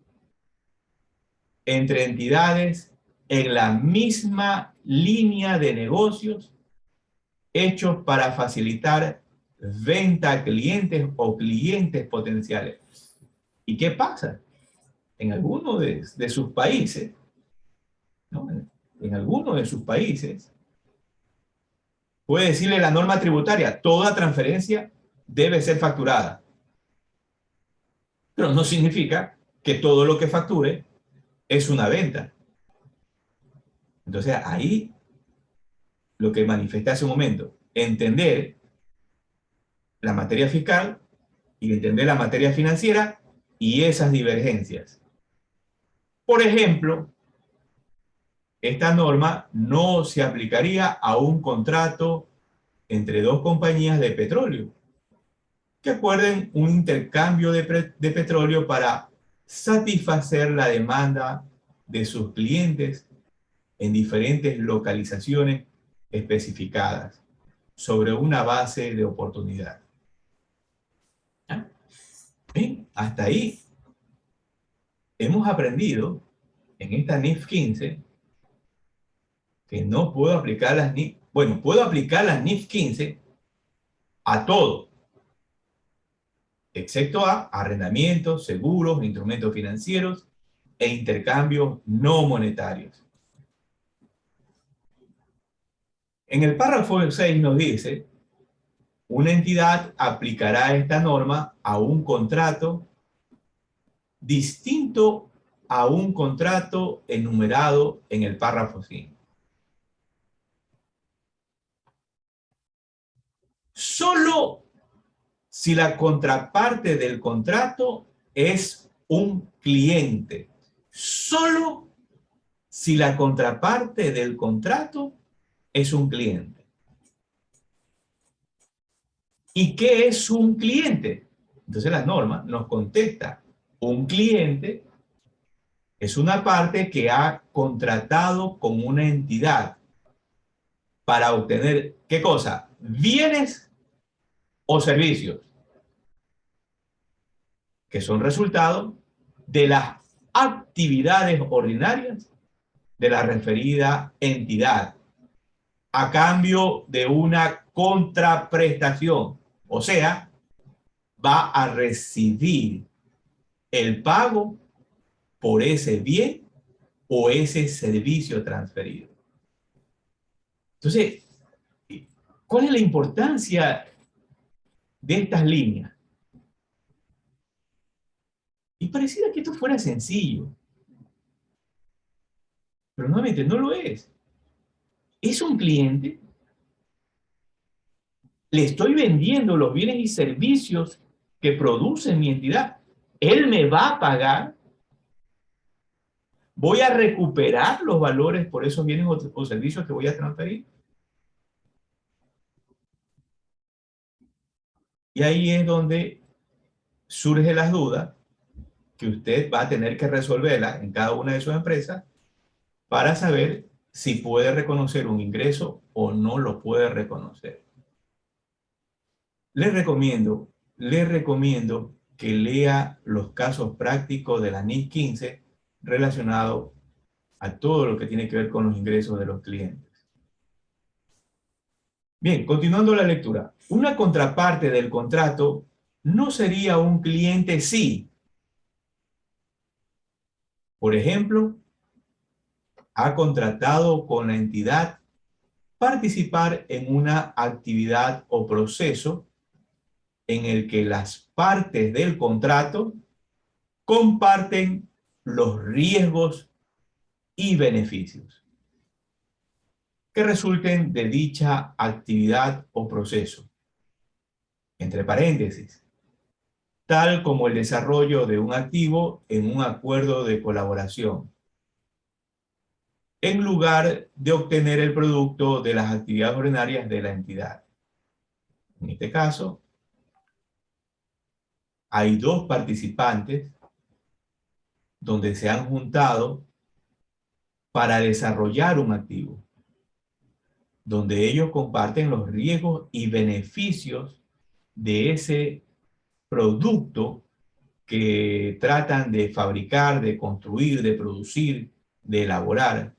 Speaker 2: entre entidades en la misma línea de negocios, hechos para facilitar venta a clientes o clientes potenciales. ¿Y qué pasa? En algunos de sus países, ¿no? En alguno de sus países, puede decirle la norma tributaria, toda transferencia debe ser facturada. Pero no significa que todo lo que facture es una venta. Entonces, ahí lo que manifesté hace un momento, entender la materia fiscal y entender la materia financiera y esas divergencias. Por ejemplo, esta norma no se aplicaría a un contrato entre dos compañías de petróleo que acuerden un intercambio de petróleo para satisfacer la demanda de sus clientes en diferentes localizaciones especificadas sobre una base de oportunidad. ¿Ah? ¿Bien? Hasta ahí hemos aprendido en esta NIF 15 que no puedo aplicar las NIF, bueno, puedo aplicar las NIF 15 a todo, excepto a arrendamientos, seguros, instrumentos financieros e intercambios no monetarios. En el párrafo 6 nos dice, una entidad aplicará esta norma a un contrato distinto a un contrato enumerado en el párrafo 5. Solo si la contraparte del contrato es un cliente. Solo si la contraparte del contrato es un cliente. ¿Y qué es un cliente? Entonces la norma nos contesta, un cliente es una parte que ha contratado con una entidad para obtener, ¿qué cosa? Bienes o servicios que son resultado de las actividades ordinarias de la referida entidad a cambio de una contraprestación. O sea, va a recibir el pago por ese bien o ese servicio transferido. Entonces, ¿cuál es la importancia de estas líneas? Y pareciera que esto fuera sencillo, pero nuevamente no lo es. Es un cliente, le estoy vendiendo los bienes y servicios que produce mi entidad. Él me va a pagar, voy a recuperar los valores por esos bienes o servicios que voy a transferir. Y ahí es donde surgen las dudas que usted va a tener que resolverlas en cada una de sus empresas para saber si puede reconocer un ingreso o no lo puede reconocer. Le recomiendo que lea los casos prácticos de la NIF 15 relacionados a todo lo que tiene que ver con los ingresos de los clientes. Bien, continuando la lectura. Una contraparte del contrato no sería un cliente si, por ejemplo, ha contratado con la entidad participar en una actividad o proceso en el que las partes del contrato comparten los riesgos y beneficios que resulten de dicha actividad o proceso. Entre paréntesis, tal como el desarrollo de un activo en un acuerdo de colaboración, en lugar de obtener el producto de las actividades ordinarias de la entidad. En este caso, hay dos participantes donde se han juntado para desarrollar un activo, donde ellos comparten los riesgos y beneficios de ese producto que tratan de fabricar, de construir, de producir, de elaborar,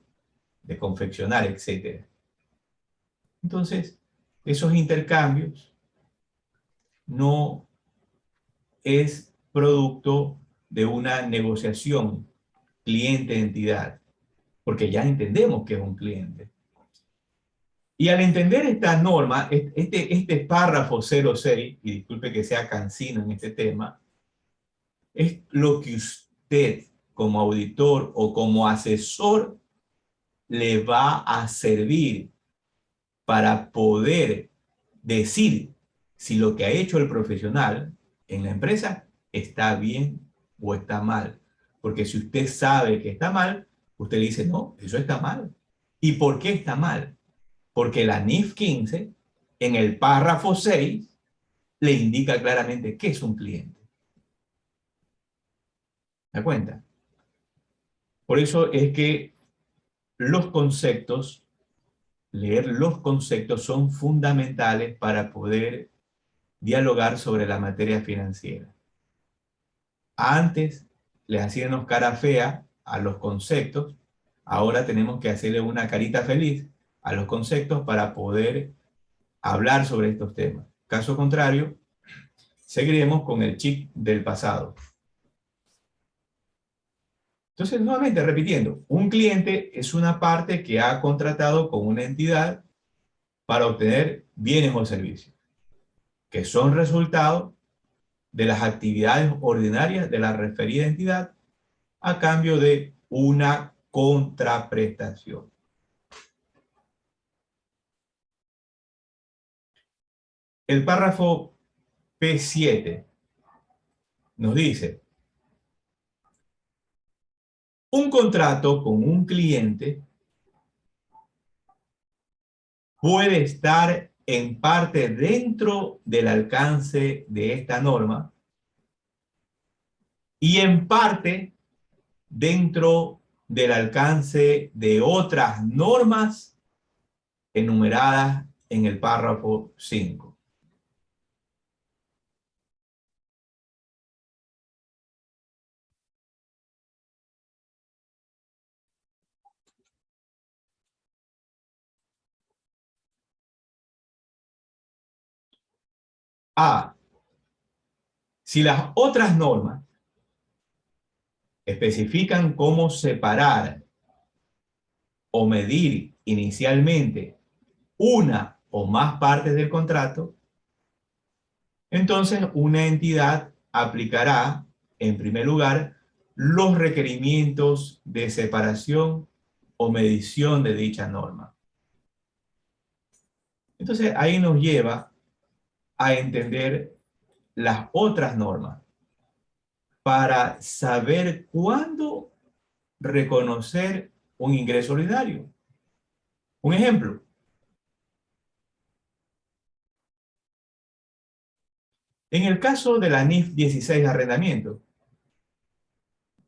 Speaker 2: de confeccionar, etc. Entonces, esos intercambios no es producto de una negociación cliente-entidad. porque ya entendemos que es un cliente. Y al entender esta norma, este párrafo 06, y disculpe que sea cansino en este tema, es lo que usted como auditor o como asesor le va a servir para poder decir si lo que ha hecho el profesional en la empresa está bien o está mal. Porque si usted sabe que está mal, usted le dice, no, eso está mal. ¿Y por qué está mal? Porque la NIF 15, en el párrafo 6, le indica claramente qué es un cliente. ¿Se da cuenta? Por eso es que los conceptos, leer los conceptos son fundamentales para poder dialogar sobre la materia financiera. Antes le hacíamos cara fea a los conceptos, ahora tenemos que hacerle una carita feliz a los conceptos para poder hablar sobre estos temas. Caso contrario, seguiremos con el chip del pasado. Entonces, nuevamente repitiendo, un cliente es una parte que ha contratado con una entidad para obtener bienes o servicios, que son resultado de las actividades ordinarias de la referida entidad a cambio de una contraprestación. El párrafo P7 nos dice, un contrato con un cliente puede estar en parte dentro del alcance de esta norma y en parte dentro del alcance de otras normas enumeradas en el párrafo 5. A. Si las otras normas especifican cómo separar o medir inicialmente una o más partes del contrato, entonces una entidad aplicará, en primer lugar, los requerimientos de separación o medición de dicha norma. Entonces ahí nos lleva a entender las otras normas para saber cuándo reconocer un ingreso ordinario. Un ejemplo. En el caso de la NIF 16 arrendamiento,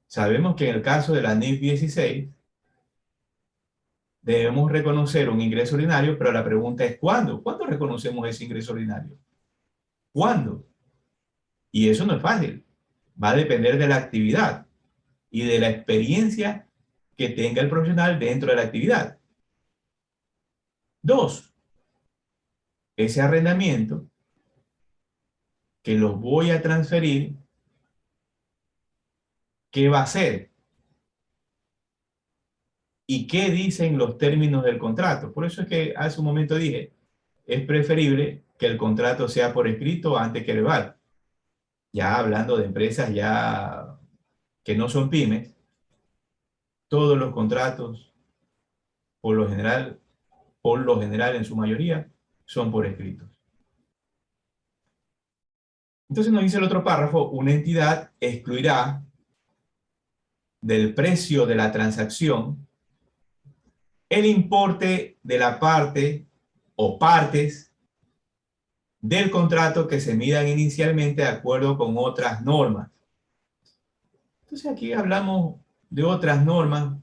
Speaker 2: sabemos que en el caso de la NIF 16 debemos reconocer un ingreso ordinario, pero la pregunta es ¿cuándo? ¿Cuándo reconocemos ese ingreso ordinario? ¿Cuándo? Y eso no es fácil. Va a depender de la actividad y de la experiencia que tenga el profesional dentro de la actividad. 2. Ese arrendamiento que lo voy a transferir, ¿qué va a hacer? ¿Y qué dicen los términos del contrato? Por eso es que hace un momento dije, es preferible que el contrato sea por escrito antes que verbal. Ya hablando de empresas ya que no son pymes, todos los contratos, por lo general en su mayoría, son por escritos. Entonces nos dice el otro párrafo, una entidad excluirá del precio de la transacción el importe de la parte o partes del contrato que se midan inicialmente de acuerdo con otras normas. Entonces aquí hablamos de otras normas.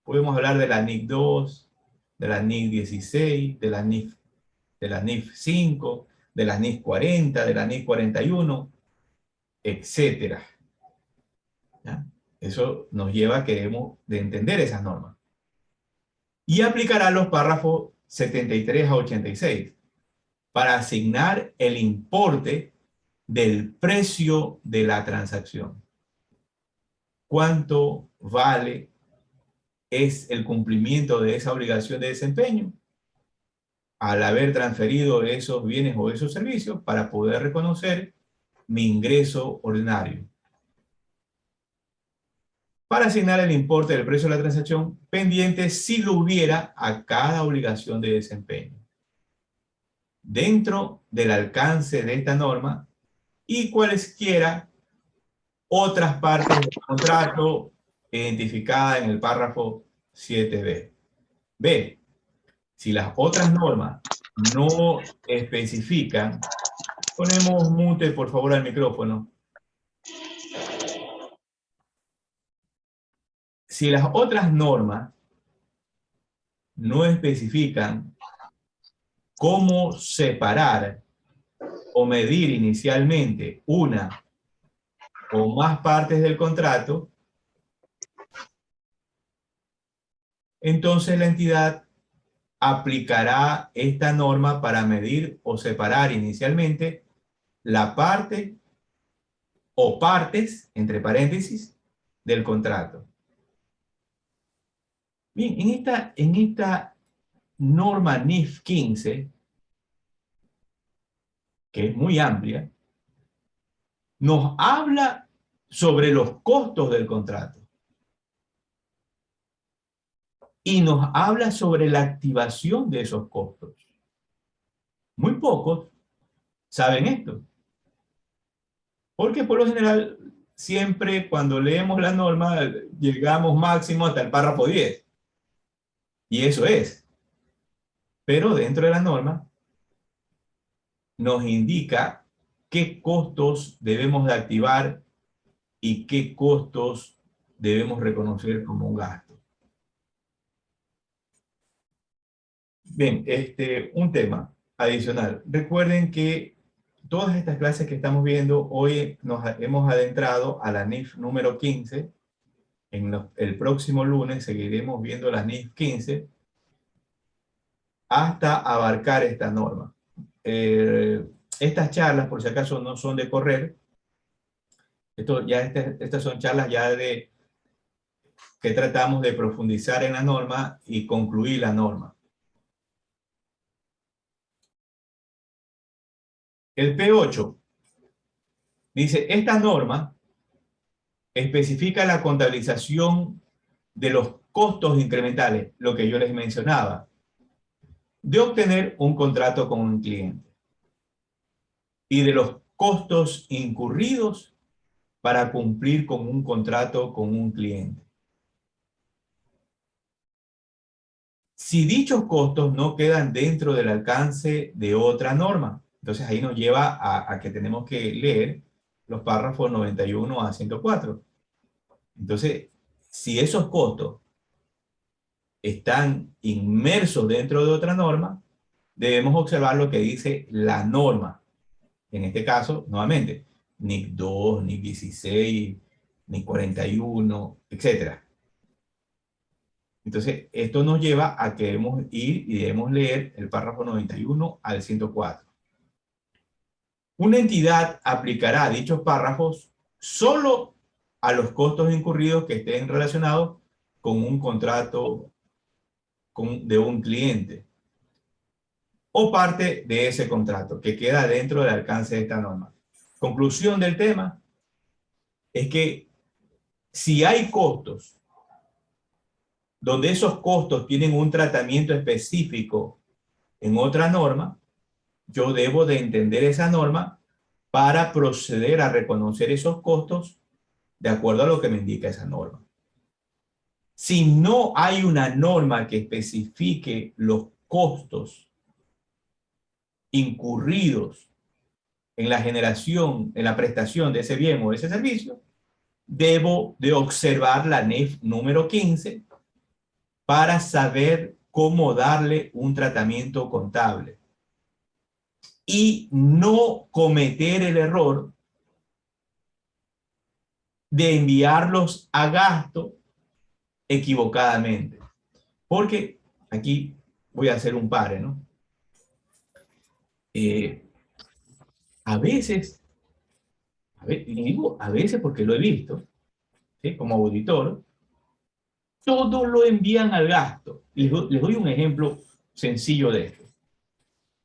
Speaker 2: Podemos hablar de la NIC 2, de la NIC 16, de la NIF 5, de la NIF 40, de la NIF 41, etcétera. ¿Ya? Eso nos lleva a que debemos de entender esas normas. Y aplicará los párrafos 73 a 86 para asignar el importe del precio de la transacción. ¿Cuánto vale es el cumplimiento de esa obligación de desempeño al haber transferido esos bienes o esos servicios para poder reconocer mi ingreso ordinario. Para asignar el importe del precio de la transacción pendiente si lo hubiera a cada obligación de desempeño. Dentro del alcance de esta norma y cualesquiera otras partes del contrato identificadas en el párrafo 7b. B. Si las otras normas no especifican, ponemos mute por favor al micrófono. Si las otras normas no especifican cómo separar o medir inicialmente una o más partes del contrato, entonces la entidad aplicará esta norma para medir o separar inicialmente la parte o partes, entre paréntesis, del contrato. Bien, en esta norma NIF 15, que es muy amplia, nos habla sobre los costos del contrato y nos habla sobre la activación de esos costos. Muy pocos saben esto, porque por lo general siempre cuando leemos la norma llegamos máximo hasta el párrafo 10, y eso es. Pero dentro de la norma nos indica qué costos debemos de activar y qué costos debemos reconocer como un gasto. Bien, un tema adicional. Recuerden que todas estas clases que estamos viendo, hoy nos hemos adentrado a la NIF número 15. El próximo lunes seguiremos viendo la NIF 15 hasta abarcar esta norma. Estas charlas, por si acaso, no son de correr. Estas son charlas ya que tratamos de profundizar en la norma y concluir la norma. El P8 dice, esta norma especifica la contabilización de los costos incrementales, lo que yo les mencionaba, de obtener un contrato con un cliente y de los costos incurridos para cumplir con un contrato con un cliente. Si dichos costos no quedan dentro del alcance de otra norma, entonces ahí nos lleva a que tenemos que leer los párrafos 91 a 104. Entonces, si esos costos están inmersos dentro de otra norma, debemos observar lo que dice la norma. En este caso, nuevamente, NIC 2, NIC 16, NIC 41, etc. Entonces, esto nos lleva a que debemos ir y debemos leer el párrafo 91 al 104. Una entidad aplicará dichos párrafos solo a los costos incurridos que estén relacionados con un contrato de un cliente o parte de ese contrato que queda dentro del alcance de esta norma. Conclusión del tema es que si hay costos donde esos costos tienen un tratamiento específico en otra norma, yo debo de entender esa norma para proceder a reconocer esos costos de acuerdo a lo que me indica esa norma. Si no hay una norma que especifique los costos incurridos en la generación, en la prestación de ese bien o de ese servicio, debo de observar la NIF número 15 para saber cómo darle un tratamiento contable y no cometer el error de enviarlos a gasto equivocadamente. Porque aquí voy a hacer un pare, ¿no? A veces, y digo a veces porque lo he visto, ¿sí? Como auditor, todo lo envían al gasto. Les doy un ejemplo sencillo de esto.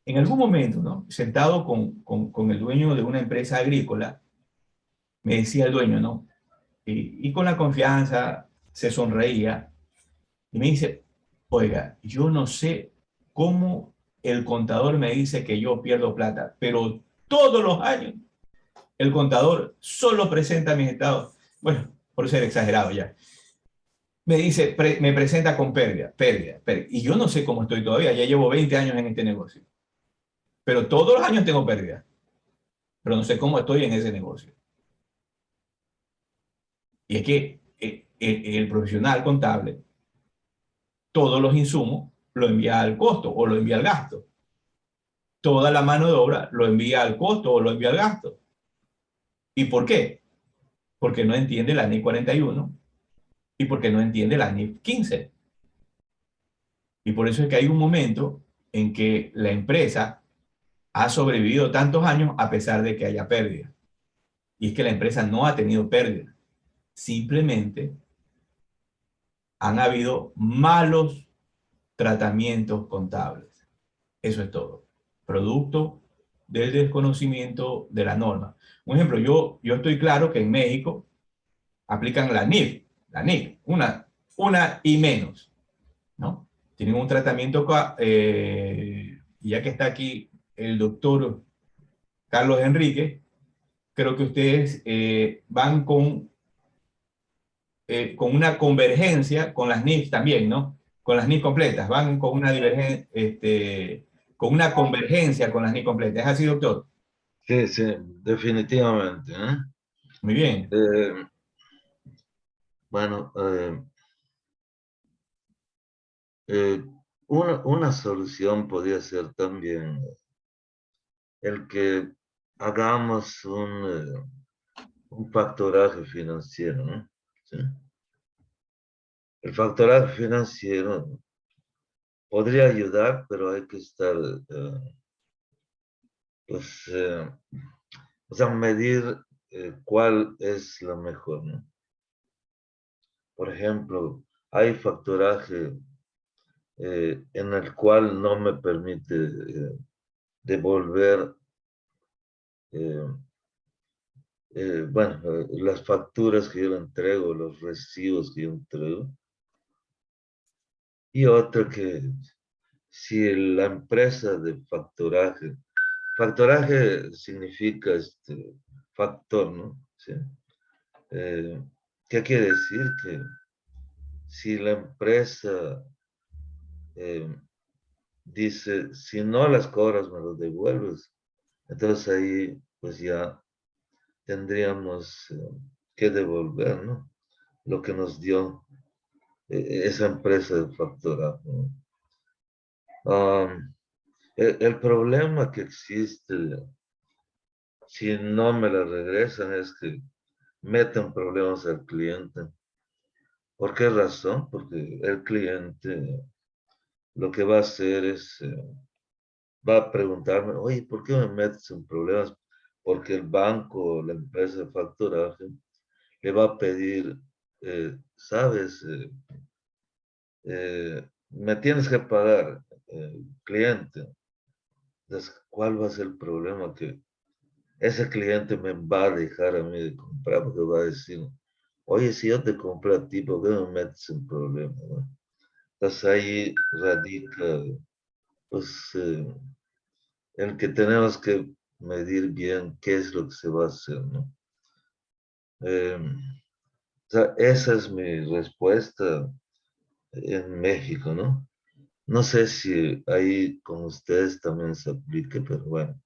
Speaker 2: En algún momento, ¿no? Sentado con el dueño de una empresa agrícola, me decía el dueño, ¿no? Y con la confianza se sonreía y me dice, oiga, yo no sé cómo el contador me dice que yo pierdo plata, pero todos los años el contador solo presenta mis estados. Bueno, por ser exagerado ya. Me dice, me presenta con pérdida. Y yo no sé cómo estoy todavía, ya llevo 20 años en este negocio. Pero todos los años tengo pérdida. Pero no sé cómo estoy en ese negocio. Y es que el profesional contable, todos los insumos lo envía al costo o lo envía al gasto. Toda la mano de obra lo envía al costo o lo envía al gasto. ¿Y por qué? Porque no entiende la NIF 41 y porque no entiende la NIF 15. Y por eso es que hay un momento en que la empresa ha sobrevivido tantos años a pesar de que haya pérdida. Y es que la empresa no ha tenido pérdida. Simplemente han habido malos tratamientos contables. Eso es todo. Producto del desconocimiento de la norma. Un ejemplo, yo estoy claro que en México aplican la NIF, una y menos, ¿no? Tienen un tratamiento, ya que está aquí el doctor Carlos Enrique, creo que ustedes van con una convergencia con las NIF también, ¿no? Con las NIF completas, van con una divergencia, con una convergencia con las NIF completas. ¿Es así, doctor?
Speaker 3: Sí, sí, definitivamente, ¿eh?
Speaker 2: Muy bien.
Speaker 3: Eh, bueno, eh, una solución podría ser también el que hagamos un factoraje financiero, ¿no? ¿Sí? El factoraje financiero podría ayudar, pero hay que estar, pues, o sea, medir cuál es lo mejor, ¿no? Por ejemplo, hay factoraje en el cual no me permite devolver, eh, bueno, las facturas que yo entrego, los recibos que yo entrego, y otra que si la empresa de factoraje significa factor, ¿no? ¿Sí? Eh, ¿Qué quiere decir? Que si la empresa eh, dice, si no las cobras, me los devuelves, entonces ahí pues ya tendríamos que devolver, ¿no? Lo que nos dio esa empresa de factoraje, ¿no? El problema que existe, si no me la regresan, es que meten problemas al cliente. ¿Por qué razón? Porque el cliente lo que va a hacer es, va a preguntarme, oye, ¿por qué me metes en problemas? Porque el banco o la empresa de facturaje le va a pedir, sabes, me tienes que pagar, cliente. Entonces, ¿cuál va a ser el problema? Que ese cliente me va a dejar a mí de comprar porque va a decir, oye, si yo te compré a ti, ¿por qué me metes en problemas? ¿No? Entonces ahí radica, pues, el que tenemos que medir bien qué es lo que se va a hacer, ¿no? O sea, esa es mi respuesta en México, ¿no? No sé si ahí con ustedes también se aplique, pero bueno,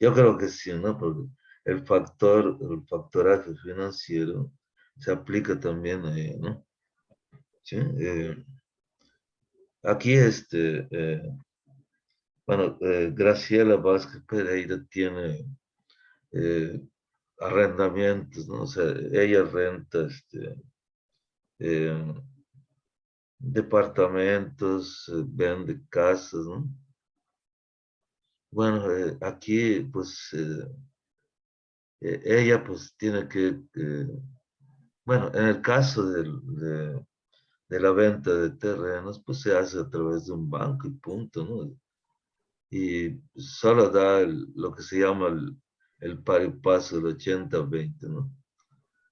Speaker 3: yo creo que sí, ¿no? Porque el factoraje financiero se aplica también ahí, ¿no? Sí, aquí bueno, Graciela Vázquez Pereira tiene eh, arrendamientos, ¿no? O sea, ella renta eh, departamentos, vende casas, ¿no? Bueno, aquí pues ella pues tiene que, bueno, en el caso de la venta de terrenos, pues se hace a través de un banco y punto, ¿no? Y solo da lo que se llama el par y paso del 80-20, ¿no?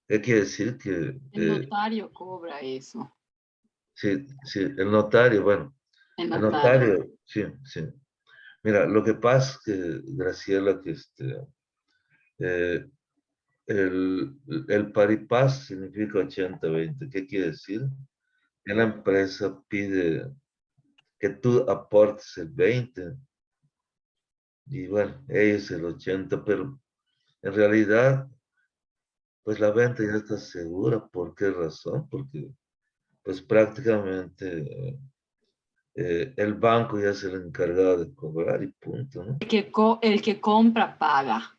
Speaker 3: ¿Qué quiere decir? Que
Speaker 4: El notario cobra eso.
Speaker 3: sí, sí, el notario, bueno,
Speaker 4: El
Speaker 3: el
Speaker 4: notario.
Speaker 3: notario, sí, sí. Mira, lo que pasa es que, Graciela, que eh, el paripaz significa 80-20. ¿Qué quiere decir? Que la empresa pide que tú aportes el 20 y bueno, ellos el 80, pero en realidad, pues la venta ya está segura. ¿Por qué razón? Porque pues prácticamente el banco ya es el encargado de cobrar y punto, ¿no?
Speaker 4: El que compra paga.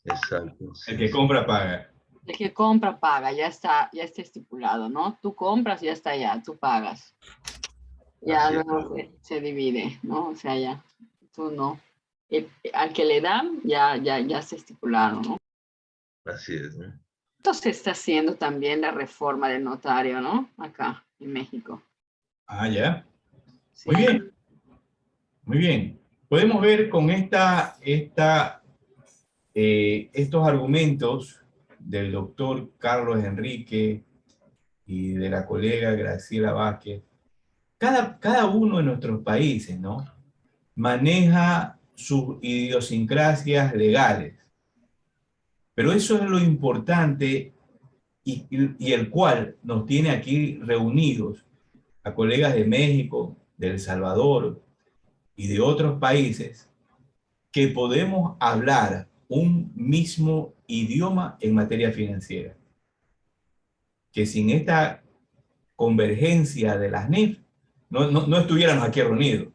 Speaker 3: Exacto. Sí,
Speaker 2: El que
Speaker 3: sí.
Speaker 2: compra paga.
Speaker 4: El que compra paga, ya está estipulado, ¿no? Tú compras, ya está, ya, tú pagas. Ya
Speaker 3: Así es.
Speaker 4: luego se divide, ¿no? O sea, ya, tú no. Al que le dan, ya está estipulado, ¿no?
Speaker 3: Así es, ¿no?
Speaker 4: Entonces se está haciendo también la reforma del notario, ¿no? Acá, en México.
Speaker 2: Ah, ya.
Speaker 4: Sí.
Speaker 2: Muy bien. Muy bien. Podemos ver con estos argumentos del doctor Carlos Enrique y de la colega Graciela Vázquez. Cada uno de nuestros países, ¿no?, maneja sus idiosincrasias legales. Pero eso es lo importante y el cual nos tiene aquí reunidos a colegas de México, de El Salvador y de otros países, que podemos hablar un mismo idioma en materia financiera. Que sin esta convergencia de las NIF no estuviéramos aquí reunidos.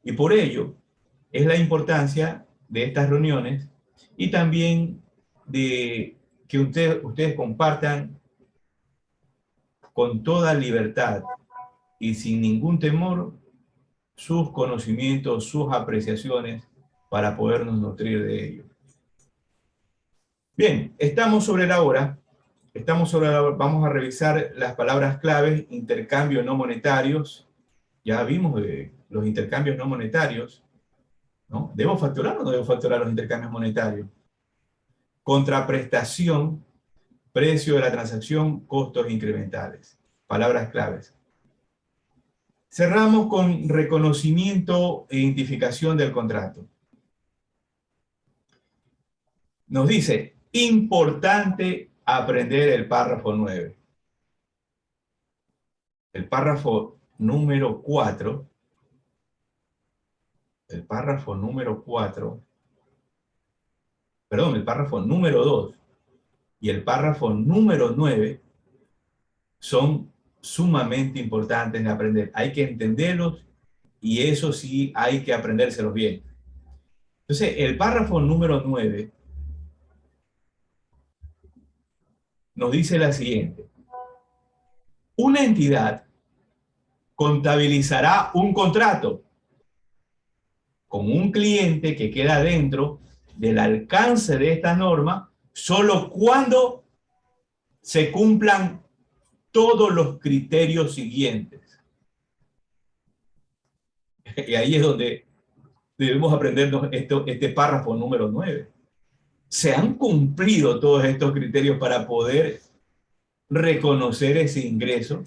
Speaker 2: Y por ello es la importancia de estas reuniones y también de que ustedes compartan con toda libertad y sin ningún temor sus conocimientos, sus apreciaciones para podernos nutrir de ello. Bien, estamos sobre la hora. Vamos a revisar las palabras claves: intercambios no monetarios. Ya vimos los intercambios no monetarios, ¿no? ¿Debo facturar o no debo facturar los intercambios monetarios? Contraprestación, precio de la transacción, costos incrementales. Palabras claves. Cerramos con reconocimiento e identificación del contrato. Nos dice, importante aprender el párrafo 9. El párrafo número 4, el párrafo número 2 y el párrafo número 9 son sumamente importantes de aprender. Hay que entenderlos y eso sí hay que aprendérselos bien. Entonces, el párrafo número 9 nos dice la siguiente. Una entidad contabilizará un contrato con un cliente que queda dentro del alcance de esta norma solo cuando se cumplan todos los criterios siguientes. Y ahí es donde debemos aprendernos este párrafo número 9. ¿Se han cumplido todos estos criterios para poder reconocer ese ingreso?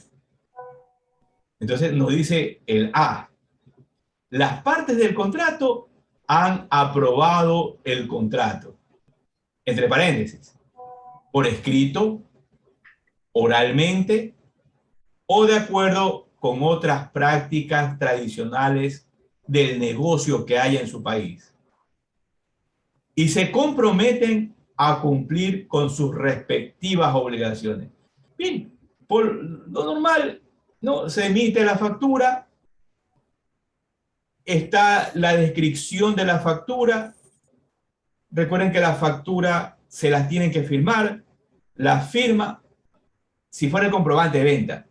Speaker 2: Entonces nos dice el A. Las partes del contrato han aprobado el contrato. Entre paréntesis, por escrito, oralmente o de acuerdo con otras prácticas tradicionales del negocio que haya en su país. Y se comprometen a cumplir con sus respectivas obligaciones. Bien, por lo normal, ¿no?, se emite la factura, está la descripción de la factura. Recuerden que la factura se las tienen que firmar, la firma, si fuera el comprobante de venta.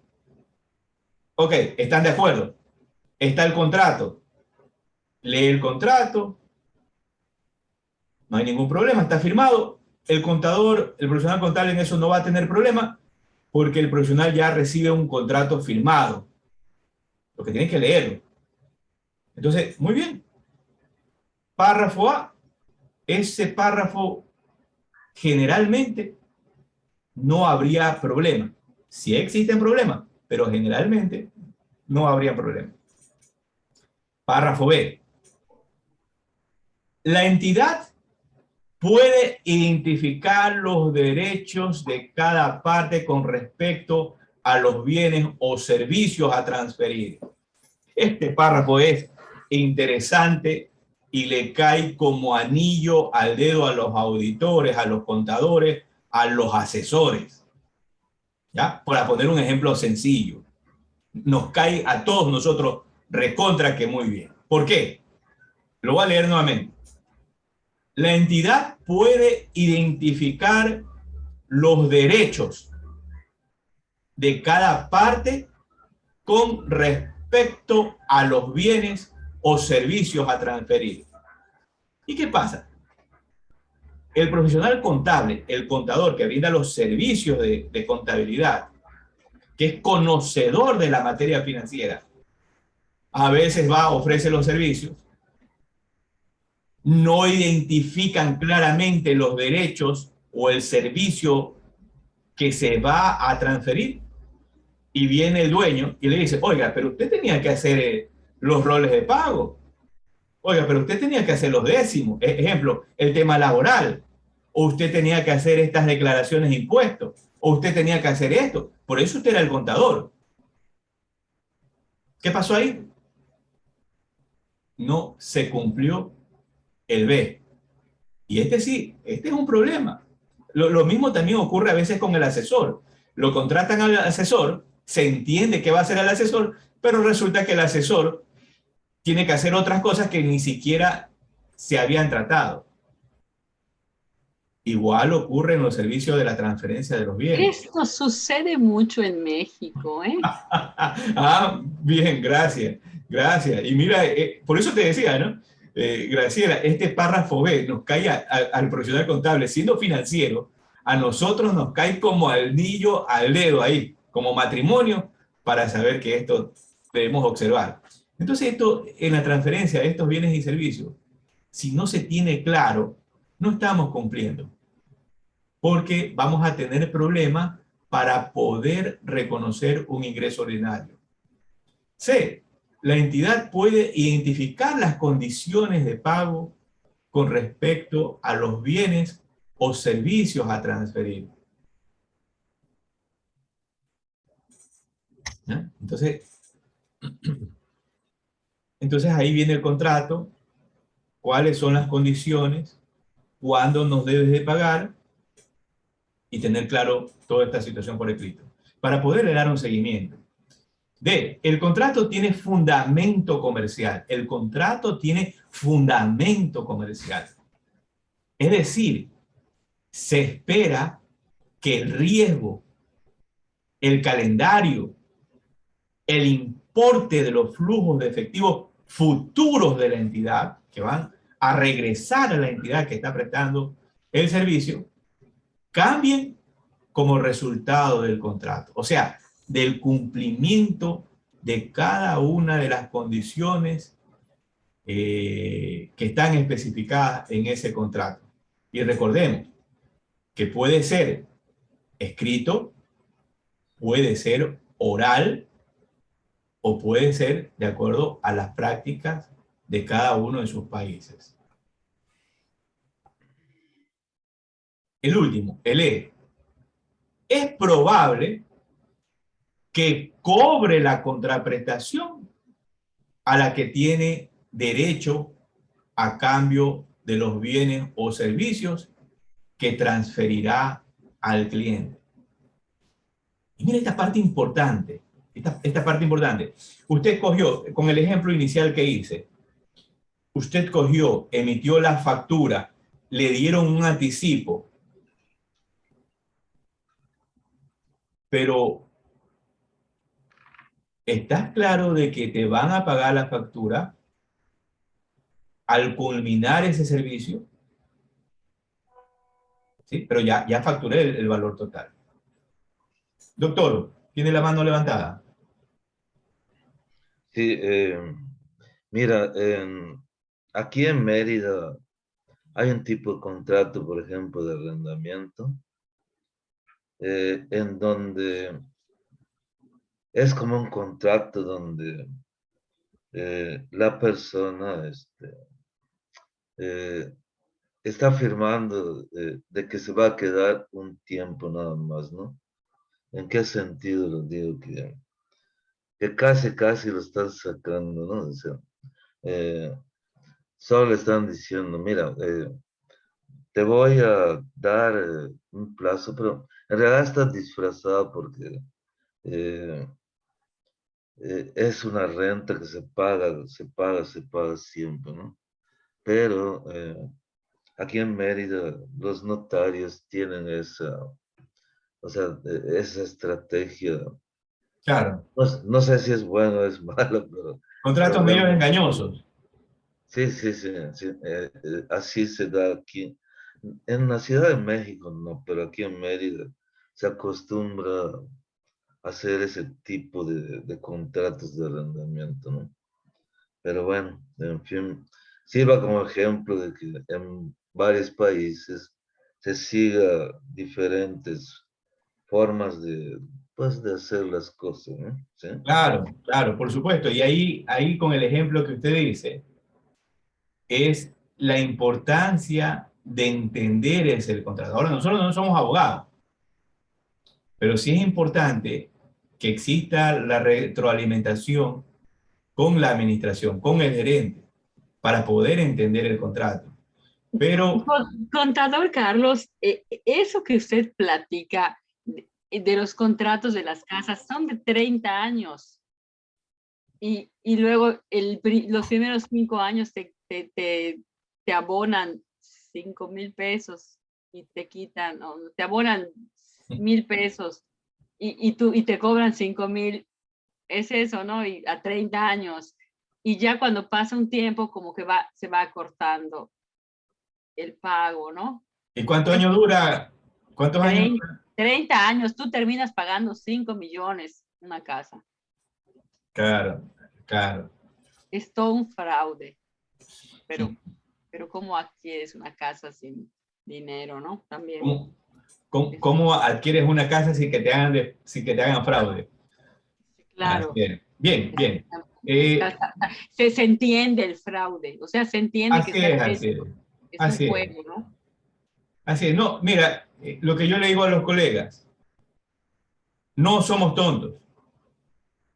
Speaker 2: Ok, ¿están de acuerdo? Está el contrato. Lee el contrato, no hay ningún problema, está firmado. El contador, el profesional contable en eso no va a tener problema. porque el profesional ya recibe un contrato firmado. Lo que tiene que leerlo. Entonces, muy bien. Párrafo A. Ese párrafo generalmente no habría problema. Sí existen problemas, pero generalmente no habría problema. Párrafo B. La entidad puede identificar los derechos de cada parte con respecto a los bienes o servicios a transferir. Este párrafo es interesante y le cae como anillo al dedo a los auditores, a los contadores, a los asesores. ¿Ya? Para poner un ejemplo sencillo. Nos cae a todos nosotros recontra que muy bien. ¿Por qué? Lo voy a leer nuevamente. La entidad puede identificar los derechos de cada parte con respecto a los bienes o servicios a transferir. ¿Y qué pasa? El profesional contable, el contador que brinda los servicios de contabilidad, que es conocedor de la materia financiera, a veces va, ofrece los servicios, no identifican claramente los derechos o el servicio que se va a transferir, y viene el dueño y le dice, oiga, pero usted tenía que hacer los roles de pago, oiga, pero usted tenía que hacer los décimos, ejemplo, el tema laboral, o usted tenía que hacer estas declaraciones de impuestos, o usted tenía que hacer esto, por eso usted era el contador. ¿Qué pasó ahí? No se cumplió el B. Y sí, este es un problema. Lo mismo también ocurre a veces con el asesor. Lo contratan al asesor, se entiende que va a ser el asesor, pero resulta que el asesor tiene que hacer otras cosas que ni siquiera se habían tratado. Igual ocurre en los servicios de la transferencia de los bienes.
Speaker 4: Esto sucede mucho en México, ¿eh?
Speaker 2: Ah, bien, gracias, gracias. Y mira, por eso te decía, ¿no? Graciela, este párrafo B nos cae al profesional contable, siendo financiero, a nosotros nos cae como anillo al dedo ahí, como matrimonio, para saber que esto debemos observar. Entonces, esto en la transferencia de estos bienes y servicios, si no se tiene claro, no estamos cumpliendo, porque vamos a tener problemas para poder reconocer un ingreso ordinario. C. La entidad puede identificar las condiciones de pago con respecto a los bienes o servicios a transferir. ¿Ya? Entonces ahí viene el contrato, cuáles son las condiciones, cuándo nos debes de pagar y tener claro toda esta situación por escrito, para poderle dar un seguimiento. D. El contrato tiene fundamento comercial. El contrato tiene fundamento comercial. Es decir, se espera que el riesgo, el calendario, el importe de los flujos de efectivo futuros de la entidad, que van a regresar a la entidad que está prestando el servicio, cambien como resultado del contrato. O sea, del cumplimiento de cada una de las condiciones que están especificadas en ese contrato. Y recordemos que puede ser escrito, puede ser oral o puede ser de acuerdo a las prácticas de cada uno de sus países. El último, el E. Es probable que cobre la contraprestación a la que tiene derecho a cambio de los bienes o servicios que transferirá al cliente. Y mira esta parte importante, esta parte importante. Usted cogió, con el ejemplo inicial que hice, usted cogió, emitió la factura, le dieron un anticipo, pero ¿estás claro de que te van a pagar la factura al culminar ese servicio? ¿Sí? Pero ya facturé el valor total. Doctor, tiene la mano levantada.
Speaker 3: Sí, mira, aquí en Mérida hay un tipo de contrato, por ejemplo, de arrendamiento, en donde es como un contrato donde la persona eh, está firmando de que se va a quedar un tiempo nada más, ¿no? ¿En qué sentido lo digo? Que casi lo están sacando, ¿no? O sea, eh, solo le están diciendo, mira, te voy a dar un plazo, pero en realidad está disfrazado porque eh, es una renta que se paga siempre, ¿no? Pero aquí en Mérida los notarios tienen esa, o sea, esa estrategia.
Speaker 2: Claro,
Speaker 3: No, no sé si es bueno o es malo, pero
Speaker 2: contratos medios
Speaker 3: realmente,
Speaker 2: engañosos.
Speaker 3: sí, sí, sí, sí, así se da aquí. En la Ciudad de México no, pero aquí en Mérida se acostumbra a hacer ese tipo de contratos de arrendamiento, ¿no? Pero bueno, en fin, sirva como ejemplo de que en varios países se siga diferentes formas pues, de hacer las cosas, ¿no? ¿Sí?
Speaker 2: Claro, claro, por supuesto. Y ahí con el ejemplo que usted dice, es la importancia de entender ese contrato. Ahora, nosotros no somos abogados, pero sí es importante que exista la retroalimentación con la administración, con el gerente, para poder entender el contrato. Pero,
Speaker 4: Contador Carlos, eso que usted platica de los contratos de las casas son de 30 años y luego los primeros 5 años te abonan 5,000 pesos y te quitan, o te abonan 1,000 pesos y te cobran 5,000. Es eso, ¿no? Y a 30 años. Y ya cuando pasa un tiempo, como que se va acortando el pago, ¿no?
Speaker 2: ¿y cuántos
Speaker 4: Es
Speaker 2: años dura? ¿Cuántos años
Speaker 4: 30,
Speaker 2: dura?
Speaker 4: 30 años, tú terminas pagando 5 millones una casa.
Speaker 2: Claro, claro.
Speaker 4: Es todo un fraude, pero, pero ¿cómo adquieres una casa sin dinero, no? También.
Speaker 2: ¿Cómo, cómo adquieres una casa sin que te hagan, sin que te hagan fraude? Así
Speaker 4: Claro.
Speaker 2: es. Bien, bien.
Speaker 4: Se entiende el fraude, o sea, se entiende que
Speaker 2: Así
Speaker 4: está
Speaker 2: es, así es.
Speaker 4: hecho, es un
Speaker 2: Así es.
Speaker 4: juego, ¿no?
Speaker 2: Así es. No, mira, lo que yo le digo a los colegas, no somos tontos.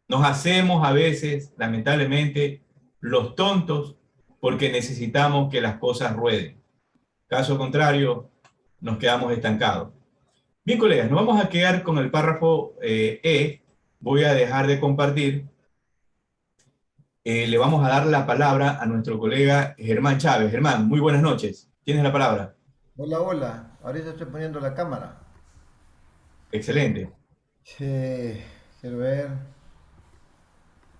Speaker 2: Nos hacemos a veces, lamentablemente, los tontos porque necesitamos que las cosas rueden. Caso contrario, nos quedamos estancados. Bien, colegas, nos vamos a quedar con el párrafo E. Voy a dejar de compartir. Le vamos a dar la palabra a nuestro colega Germán Chávez. Germán, muy buenas noches. Tienes la palabra.
Speaker 5: Hola, hola. Ahorita estoy poniendo la cámara.
Speaker 2: Excelente.
Speaker 5: Sí, quiero ver.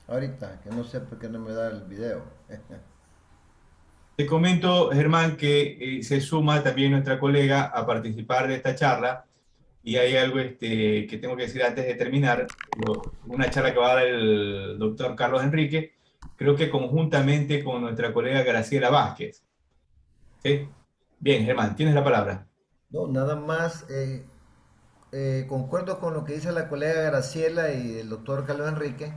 Speaker 5: Ahorita, que no sé por qué no me da el video.
Speaker 2: Te comento, Germán, que se suma también nuestra colega a participar de esta charla y hay algo que tengo que decir antes de terminar. Una charla que va a dar el doctor Carlos Enrique, creo que conjuntamente con nuestra colega Graciela Vázquez. ¿Sí? Bien, Germán, tienes la palabra.
Speaker 5: No, nada más concuerdo con lo que dice la colega Graciela y el doctor Carlos Enrique.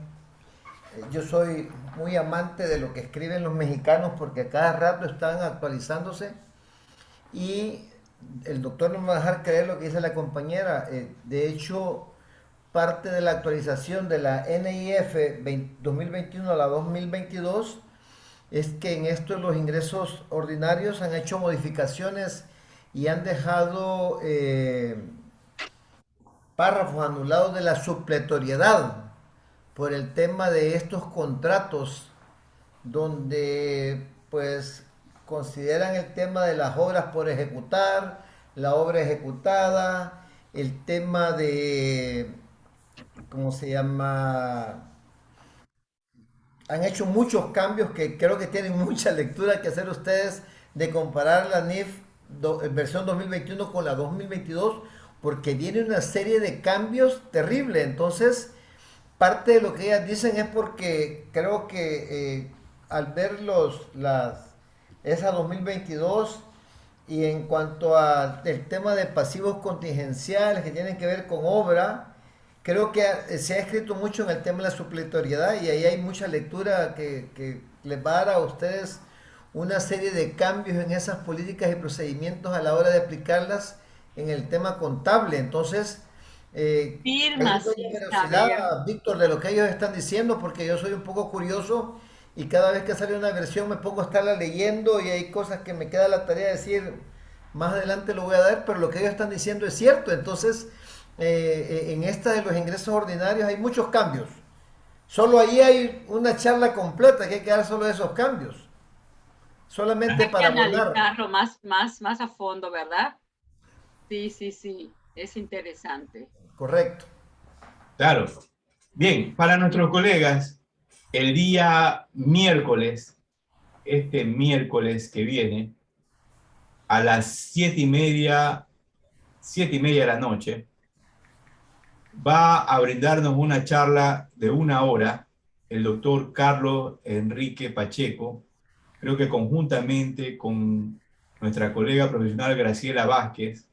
Speaker 5: Yo soy muy amante de lo que escriben los mexicanos porque a cada rato están actualizándose y el doctor no me va a dejar creer lo que dice la compañera. De hecho, parte de la actualización de la NIF 2021 a la 2022 es que en esto los ingresos ordinarios han hecho modificaciones y han dejado párrafos anulados de la supletoriedad por el tema de estos contratos donde pues consideran el tema de las obras por ejecutar, la obra ejecutada, el tema de, ¿cómo se llama? Han hecho muchos cambios que creo que tienen mucha lectura que hacer ustedes de comparar la NIF versión 2021 con la 2022 porque viene una serie de cambios terribles. Entonces, parte de lo que ellas dicen es porque creo que al ver esa 2022 y en cuanto al tema de pasivos contingenciales que tienen que ver con obra, creo que se ha escrito mucho en el tema de la supletoriedad y ahí hay mucha lectura que les va a dar a ustedes una serie de cambios en esas políticas y procedimientos a la hora de aplicarlas en el tema contable. Entonces,
Speaker 4: Firma,
Speaker 5: pregunto
Speaker 4: sí,
Speaker 5: con
Speaker 4: saber.
Speaker 5: curiosidad, Víctor, de lo que ellos están diciendo, porque yo soy un poco curioso y cada vez que sale una versión me pongo a estarla leyendo y hay cosas que me queda la tarea de decir, más adelante lo voy a dar, pero lo que ellos están diciendo es cierto. Entonces, en esta de los ingresos ordinarios hay muchos cambios. Solo ahí hay una charla completa que hay que dar solo de esos cambios. Solamente
Speaker 4: Hay que
Speaker 5: para abonar.
Speaker 4: analizarlo más a fondo, ¿verdad? Sí, sí, sí, es interesante.
Speaker 5: Correcto.
Speaker 2: Claro. Bien, para nuestros colegas, el día miércoles, este miércoles que viene, a las 7:30 de la noche, va a brindarnos una charla de 1 hora el doctor Carlos Enrique Pacheco, creo que conjuntamente con nuestra colega profesional Graciela Vázquez,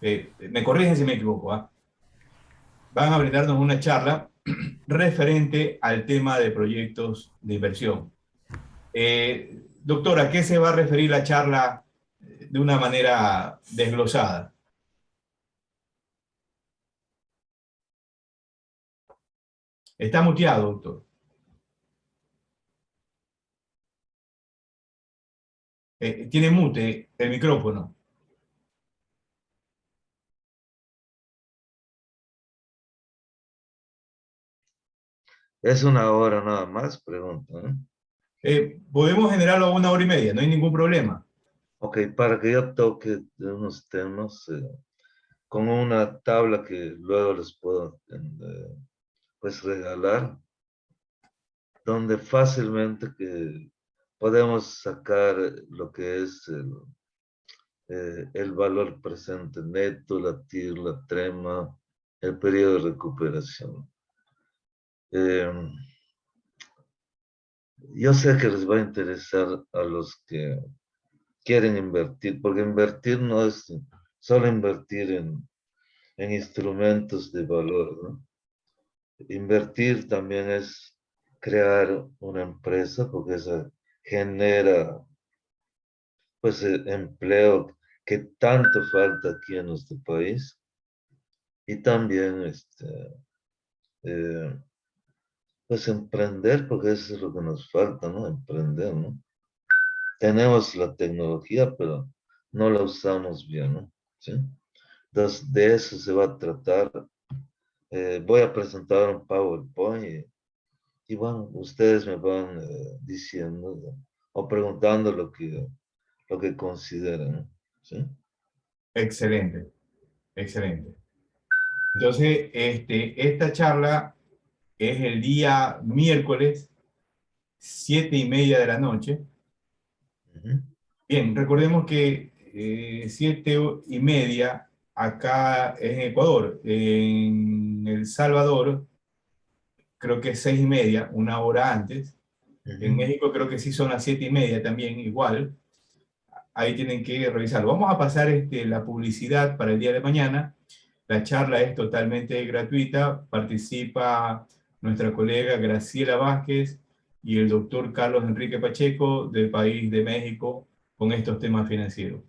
Speaker 2: me corrigen si me equivoco, ¿eh? Van a brindarnos una charla referente al tema de proyectos de inversión. Doctora, ¿a qué se va a referir la charla de una manera desglosada? Está muteado, doctor. Tiene mute el micrófono.
Speaker 3: Es 1 hora nada más, pregunto, ¿no?
Speaker 2: Podemos generarlo a 1 hora y media, no hay ningún problema.
Speaker 3: Ok, para que yo toque de unos temas con una tabla que luego les puedo pues regalar, donde fácilmente que podemos sacar lo que es el valor presente neto, la TIR, la trema, el periodo de recuperación. Yo sé que les va a interesar a los que quieren invertir, porque invertir no es solo invertir en instrumentos de valor, ¿no? Invertir también es crear una empresa, porque eso genera pues empleo que tanto falta aquí en nuestro país, y también eh, pues emprender, porque eso es lo que nos falta, ¿no? Emprender, ¿no? Tenemos la tecnología, pero no la usamos bien, ¿no? ¿Sí? Entonces, de eso se va a tratar. Voy a presentar un PowerPoint y bueno, ustedes me van diciendo o preguntando lo que consideren, ¿no? ¿Sí?
Speaker 2: Excelente, excelente. Entonces, esta charla es el día miércoles, 7:30 de la noche.
Speaker 3: Ujú.
Speaker 2: Bien, recordemos que 7:30 acá es en Ecuador. En El Salvador, creo que es 6:30, 1 hora antes. En
Speaker 3: Ujú.
Speaker 2: México creo que sí son las 7:30 también, igual. Ahí tienen que revisarlo. Vamos a pasar la publicidad para el día de mañana. La charla es totalmente gratuita. Participa nuestra colega Graciela Vázquez y el doctor Carlos Enrique Pacheco del país de México con estos temas financieros.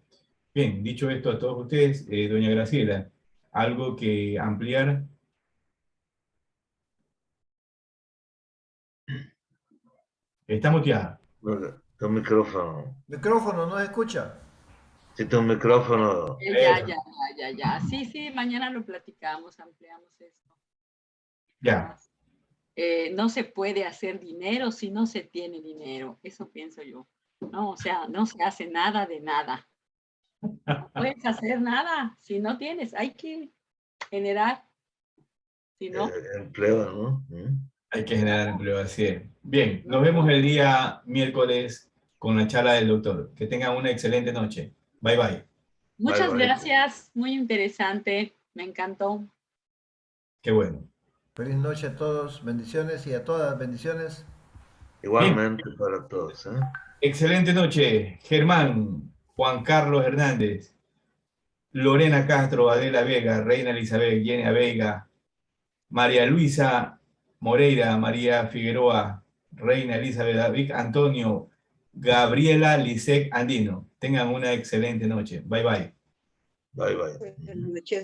Speaker 2: Bien, dicho esto a todos ustedes, doña Graciela, ¿algo que ampliar? Está muteada.
Speaker 3: Tu micrófono.
Speaker 5: Micrófono, ¿no se escucha?
Speaker 3: Si tu micrófono.
Speaker 4: Ya. Sí, sí, mañana lo platicamos, ampliamos esto.
Speaker 2: Ya.
Speaker 4: No se puede hacer dinero si no se tiene dinero, eso pienso yo. No, o sea, no se hace nada de nada. No puedes hacer nada si no tienes, hay que generar, si no.
Speaker 3: Empleo, ¿no?
Speaker 2: Hay que generar empleo, así es. Bien, nos vemos el día miércoles con la charla del doctor. Que tengan una excelente noche. Bye, bye.
Speaker 3: Bye,
Speaker 4: Muchas
Speaker 3: bye.
Speaker 4: gracias, muy interesante. Me encantó.
Speaker 2: Qué bueno.
Speaker 5: Feliz noche a todos, bendiciones y a todas, bendiciones.
Speaker 3: Igualmente para todos, ¿eh?
Speaker 2: Excelente noche, Germán, Juan Carlos Hernández, Lorena Castro, Adela Vega, Reina Elizabeth, Yenia Vega, María Luisa Moreira, María Figueroa, Reina Elizabeth, David Antonio, Gabriela Lisek Andino. Tengan una excelente noche. Bye bye.
Speaker 3: Bye, bye.
Speaker 6: Buenas noches.